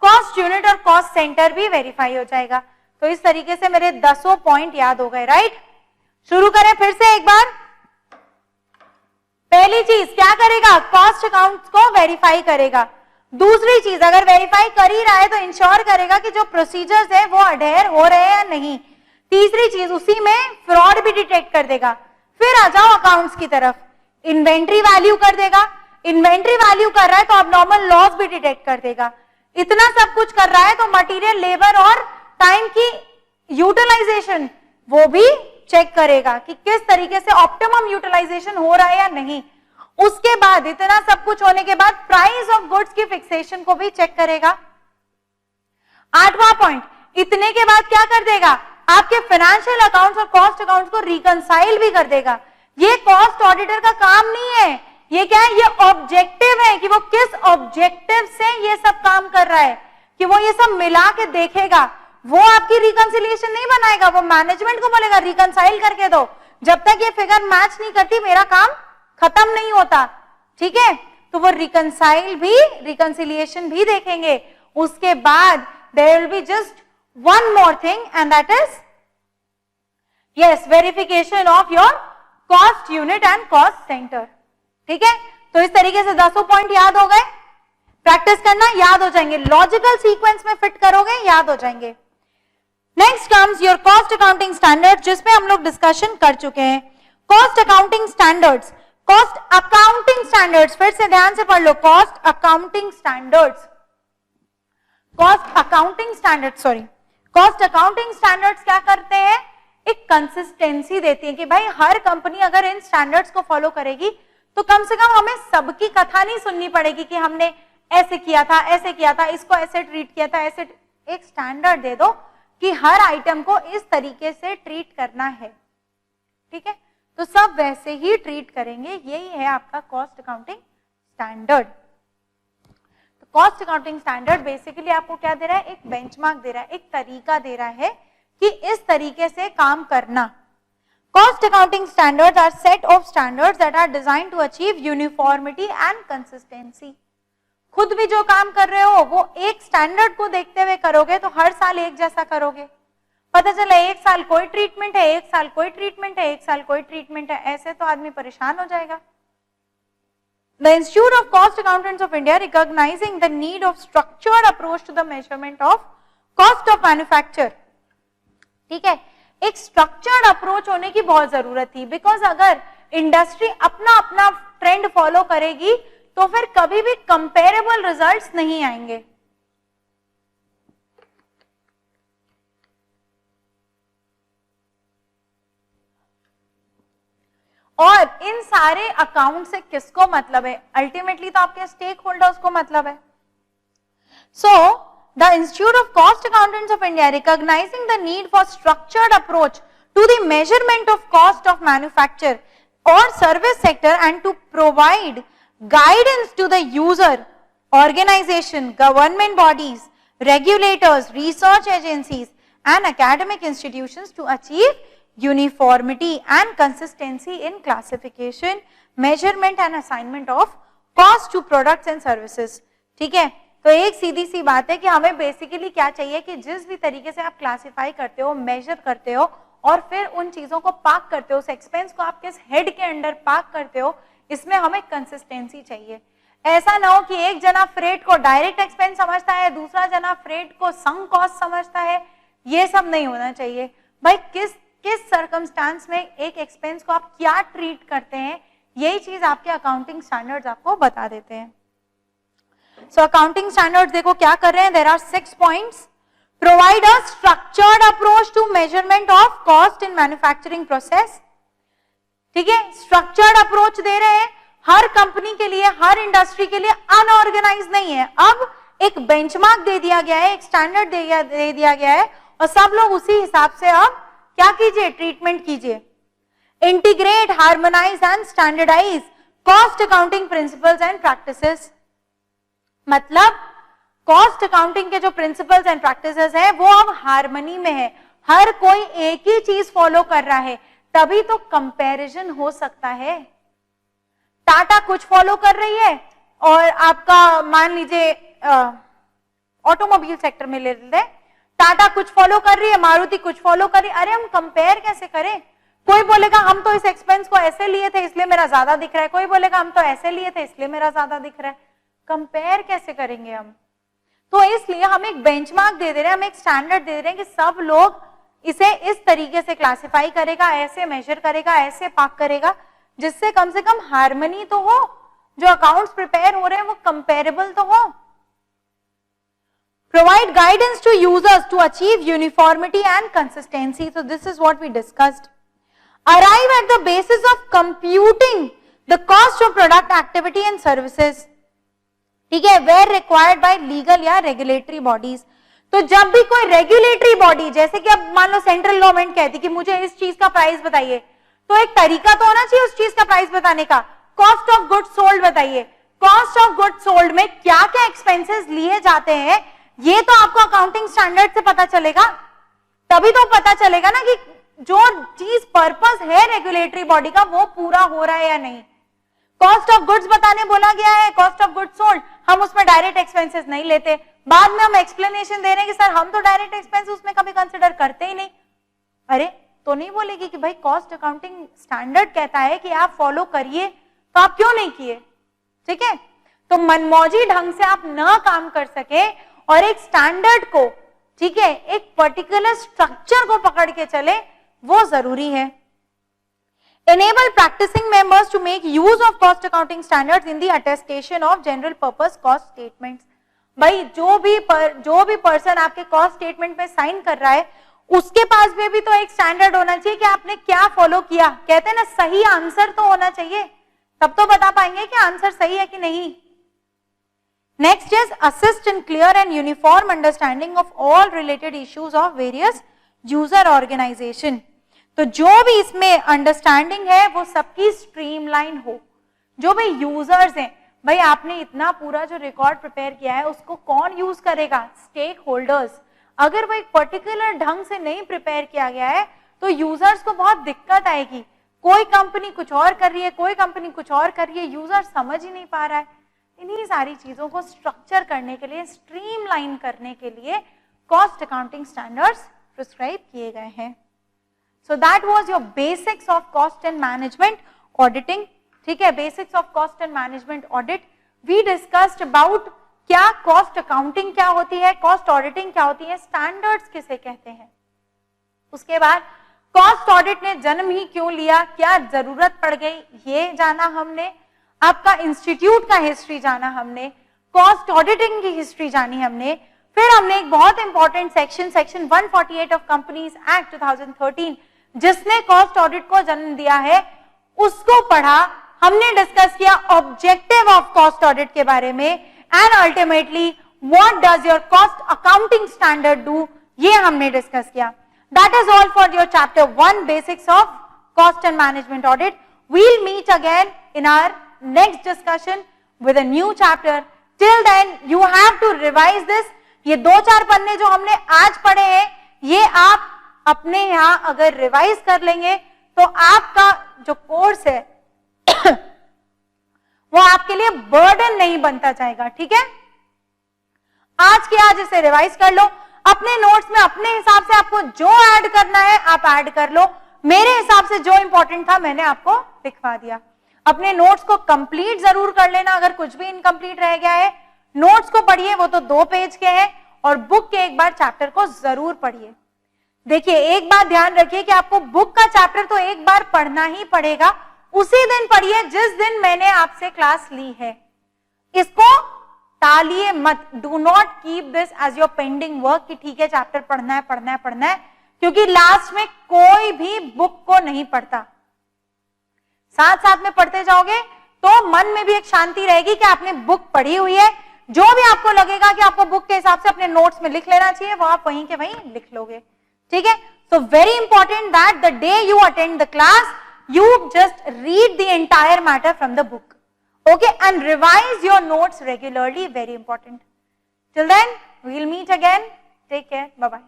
A: कॉस्ट यूनिट और कॉस्ट सेंटर भी वेरीफाई हो जाएगा। तो इस तरीके से मेरे 10 पॉइंट याद हो गए। राइट, शुरू करें फिर से एक बार। पहली चीज क्या करेगा, कॉस्ट अकाउंट्स को वेरीफाई करेगा। दूसरी चीज, अगर वेरीफाई कर ही रहा है तो इंश्योर करेगा कि जो प्रोसीजर्स है वो अडेयर हो रहे हैं या नहीं। तीसरी चीज, उसी में फ्रॉड भी डिटेक्ट कर देगा। फिर आ जाओ अकाउंट्स की तरफ, इन्वेंट्री वैल्यू कर देगा। इन्वेंट्री वैल्यू कर रहा है तो अबनॉर्मल लॉस भी डिटेक्ट कर देगा। इतना सब कुछ कर रहा है तो मटेरियल, लेबर और टाइम की यूटिलाइजेशन वो भी चेक करेगा कि किस तरीके से ऑप्टिमम यूटिलाइजेशन हो रहा है या नहीं। उसके बाद इतना सब कुछ होने के बाद प्राइस ऑफ गुड्स की फिक्सेशन को भी चेक करेगा। 8वां पॉइंट, इतने के बाद क्या कर देगा, आपके फाइनेंशियल अकाउंट्स और कॉस्ट अकाउंट्स को रिकंसाइल भी कर देगा। ये कॉस्ट ऑडिटर का काम नहीं है, ये क्या है, ये ऑब्जेक्टिव है कि वो किस ऑब्जेक्टिव से ये सब काम कर रहा है, कि वो ये सब मिला के देखेगा। वो आपकी रिकंसिलिएशन नहीं बनाएगा, वो मैनेजमेंट को बोलेगा रिकंसाइल करके दो, जब तक ये फिगर मैच नहीं करती मेरा काम खत्म नहीं होता। ठीक है, तो वो रिकंसाइल भी, रिकंसिलिएशन भी देखेंगे। उसके बाद there will be just one more thing and that is yes, verification of your cost unit and cost centre. ठीक है, तो इस तरीके से 10 पॉइंट याद हो गए। प्रैक्टिस करना, याद हो जाएंगे, लॉजिकल सीक्वेंस में फिट करोगे याद हो जाएंगे। Next comes your cost accounting standard, जिसमें हम लोग डिस्कशन कर चुके हैं। Cost accounting standards, cost accounting standards, फिर से ध्यान से पढ़ लो, cost accounting standards. Cost accounting standards क्या करते हैं, एक कंसिस्टेंसी देती है कि भाई हर कंपनी अगर इन स्टैंडर्ड्स को फॉलो करेगी तो कम से कम हमें सबकी कथा नहीं सुननी पड़ेगी कि हमने ऐसे किया था, इसको ऐसे ट्रीट किया था, ऐसे। एक स्टैंडर्ड दे दो कि हर आइटम को इस तरीके से ट्रीट करना है, ठीक है, तो सब वैसे ही ट्रीट करेंगे। यही है आपका कॉस्ट अकाउंटिंग स्टैंडर्ड। तो कॉस्ट अकाउंटिंग स्टैंडर्ड बेसिकली आपको क्या दे रहा है, एक बेंचमार्क दे रहा है, एक तरीका दे रहा है कि इस तरीके से काम करना। Cost accounting standards are set of standards that are designed to achieve uniformity and consistency. खुद भी जो काम कर रहे हो वो एक स्टैंडर्ड को देखते हुए करोगे तो हर साल एक जैसा करोगे। पता चला एक साल कोई ट्रीटमेंट है, एक साल कोई ट्रीटमेंट है, एक साल कोई ट्रीटमेंट है, ऐसे तो आदमी परेशान हो जाएगा। The Institute of Cost Accountants of India recognizing the need of structured approach to the measurement of cost of manufacture, ठीक है, एक स्ट्रक्चर्ड अप्रोच होने की बहुत जरूरत थी, बिकॉज अगर इंडस्ट्री अपना अपना ट्रेंड फॉलो करेगी तो फिर कभी भी कंपेरेबल रिजल्ट्स नहीं आएंगे। और इन सारे अकाउंट से किसको मतलब है, अल्टीमेटली तो आपके स्टेक होल्डर्स को मतलब है। सो the Institute of Cost Accountants of India recognizing the need for structured approach to the measurement of cost of manufacture or service sector and to provide guidance to the user, organization, government bodies, regulators, research agencies and academic institutions to achieve uniformity and consistency in classification, measurement and assignment of cost to products and services, ठीक है। तो एक सीधी सी बात है कि हमें basically क्या चाहिए कि जिस भी तरीके से आप क्लासिफाई करते हो, मेजर करते हो और फिर उन चीजों को पार्क करते हो, उस एक्सपेंस को आप किस हेड के अंडर पार्क करते हो, इसमें हमें कंसिस्टेंसी चाहिए। ऐसा ना हो कि एक जना फ्रेट को डायरेक्ट एक्सपेंस समझता है, दूसरा जना फ्रेट को संक कॉस्ट समझता है, ये सब नहीं होना चाहिए। भाई किस सर्कमस्टांस में एक एक्सपेंस को आप क्या ट्रीट करते हैं, यही चीज आपके अकाउंटिंग स्टैंडर्ड्स आपको बता देते हैं। सो अकाउंटिंग स्टैंडर्ड्स देखो क्या कर रहे हैं, there are 6 points. Provide a structured approach to measurement of cost in manufacturing process, ठीक है, स्ट्रक्चर्ड अप्रोच दे रहे हैं हर कंपनी के लिए, हर इंडस्ट्री के लिए, अनऑर्गेनाइज नहीं है। अब एक बेंचमार्क दे दिया गया है, एक स्टैंडर्ड दे दिया गया है और सब लोग उसी हिसाब से अब क्या कीजिए, ट्रीटमेंट कीजिए। Integrate, harmonise and standardise cost accounting principles and practices, मतलब कॉस्ट अकाउंटिंग के जो प्रिंसिपल्स एंड प्रैक्टिसेस है वो अब हार्मनी में है, हर कोई एक ही चीज फॉलो कर रहा है, तभी तो कंपैरिजन हो सकता है। टाटा कुछ फॉलो कर रही है और आपका मान लीजिए ऑटोमोबाइल सेक्टर में ले लेते हैं, टाटा कुछ फॉलो कर रही है, मारुति कुछ फॉलो कर रही है, अरे हम कंपेयर कैसे करें? कोई बोलेगा हम तो इस एक्सपेंस को ऐसे लिए थे इसलिए मेरा ज्यादा दिख रहा है, कोई बोलेगा हम तो ऐसे लिए थे इसलिए मेरा ज्यादा दिख रहा है, कंपेयर कैसे करेंगे हम? तो इसलिए हम एक बेंचमार्क दे रहे हैं, हम एक स्टैंडर्ड दे रहे हैं कि सब लोग इसे इस तरीके से क्लासिफाई करेगा, ऐसे मेजर करेगा, ऐसे पार्क करेगा, जिससे कम से कम हार्मनी तो हो, जो अकाउंट्स प्रिपेयर हो रहे हैं वो कंपेरेबल तो हो। Provide guidance to users to achieve uniformity and consistency. So this is what we discussed. Arrive at the basis of computing the cost of product, activity and services. ठीक है, where required by legal या regulatory bodies. तो जब भी कोई regulatory body, जैसे कि अब मान लो सेंट्रल गवर्नमेंट कहती कि मुझे इस चीज का प्राइस बताइए, तो एक तरीका तो होना चाहिए उस चीज का प्राइस बताने का। कॉस्ट ऑफ गुड्स सोल्ड बताइए, कॉस्ट ऑफ गुड्स सोल्ड में क्या क्या एक्सपेंसेस लिए जाते हैं, ये तो आपको अकाउंटिंग स्टैंडर्ड से पता चलेगा, तभी तो पता चलेगा ना कि जो चीज पर्पस है रेगुलेटरी बॉडी का वो पूरा हो रहा है या नहीं। कॉस्ट ऑफ गुड्स बताने बोला गया है, कॉस्ट ऑफ गुड्स सोल्ड, हम उसमें डायरेक्ट एक्सपेंसेस नहीं लेते, बाद में हम एक्सप्लेनेशन दे रहे हैं कि सर हम तो डायरेक्ट एक्सपेंस उसमें कभी कंसिडर करते ही नहीं। अरे तो नहीं बोलेगी कि भाई कॉस्ट अकाउंटिंग स्टैंडर्ड कहता है कि आप फॉलो करिए, तो आप क्यों नहीं किए? ठीक है, तो मनमौजी ढंग से आप न काम कर सके और एक स्टैंडर्ड को, ठीक है, एक पर्टिकुलर स्ट्रक्चर को पकड़ के चले, वो जरूरी है। Enable practicing members to make use of cost accounting standards in the attestation of general purpose cost statements. भाई जो भी पर्सन आपके कॉस्ट स्टेटमेंट में साइन कर रहा है उसके पास में भी तो एक स्टैंडर्ड होना चाहिए कि आपने क्या फॉलो किया। कहते हैं ना सही आंसर तो होना चाहिए, तब तो बता पाएंगे कि आंसर सही है कि नहीं। Next is assist in clear and uniform understanding of all related issues of various user organisation. तो जो भी इसमें अंडरस्टैंडिंग है वो सबकी स्ट्रीमलाइन हो। जो भी यूजर्स हैं, भाई आपने इतना पूरा जो रिकॉर्ड प्रिपेयर किया है उसको कौन यूज करेगा? Stakeholders. अगर वो एक पर्टिकुलर ढंग से नहीं प्रिपेयर किया गया है तो यूजर्स को बहुत दिक्कत आएगी। कोई कंपनी कुछ और कर रही है, कोई कंपनी कुछ और कर रही है, यूजर समझ ही नहीं पा रहा है। इन्हीं सारी चीजों को स्ट्रक्चर करने के लिए, स्ट्रीमलाइन करने के लिए कॉस्ट अकाउंटिंग स्टैंडर्ड्स प्रिस्क्राइब किए गए हैं। So that was your basics of cost and management auditing. ठीक है, basics of cost and management audit. We discussed about क्या कॉस्ट अकाउंटिंग क्या होती है, कॉस्ट ऑडिटिंग क्या होती है, स्टैंडर्ड्स किसे कहते हैं। उसके बाद कॉस्ट ऑडिट ने जन्म ही क्यों लिया, क्या जरूरत पड़ गई, ये जाना हमने। आपका इंस्टीट्यूट का हिस्ट्री जाना हमने, कॉस्ट ऑडिटिंग की हिस्ट्री जानी हमने। फिर हमने एक बहुत important section 148 of companies act 2013 जिसने कॉस्ट ऑडिट को जन्म दिया है उसको पढ़ा। हमने डिस्कस किया ऑब्जेक्टिव ऑफ कॉस्ट ऑडिट के बारे में and ultimately what does your cost accounting standard do, ये हमने डिस्कस किया। That is all for your chapter 1 basics of cost and management audit. We'll meet again in our next discussion with a new chapter. Till then you have to revise this. ये 2-4 पन्ने जो हमने आज पढ़े हैं ये आप अपने यहाँ अगर रिवाइज कर लेंगे तो आपका जो कोर्स है वो आपके लिए बर्डन नहीं बनता जाएगा। ठीक है, आज के आज इसे रिवाइज कर लो। अपने नोट्स में अपने हिसाब से आपको जो ऐड करना है आप ऐड कर लो। मेरे हिसाब से जो इंपॉर्टेंट था मैंने आपको लिखवा दिया। अपने नोट्स को कंप्लीट जरूर कर लेना, अगर कुछ भी इनकम्प्लीट रह गया है। नोट्स को पढ़िए, वो तो 2 पेज के हैं, और बुक के एक बार चैप्टर को जरूर पढ़िए। देखिए एक बात ध्यान रखिए कि आपको बुक का चैप्टर तो एक बार पढ़ना ही पड़ेगा, उसी दिन पढ़िए जिस दिन मैंने आपसे क्लास ली है। इसको टालिए मत, do not keep this as your pending work कि ठीक है चैप्टर पढ़ना है पढ़ना है पढ़ना है, क्योंकि लास्ट में कोई भी बुक को नहीं पढ़ता। साथ साथ में पढ़ते जाओगे तो मन में भी एक शांति रहेगी कि आपने बुक पढ़ी हुई है। जो भी आपको लगेगा कि आपको बुक के हिसाब से अपने नोट्स में लिख लेना चाहिए वो आप वहीं के वहीं लिख लोगे। ठीक है, so very important that the day you attend the class you just read the entire matter from the book, okay, and revise your notes regularly, very important. Till then we'll meet again, take care, bye bye.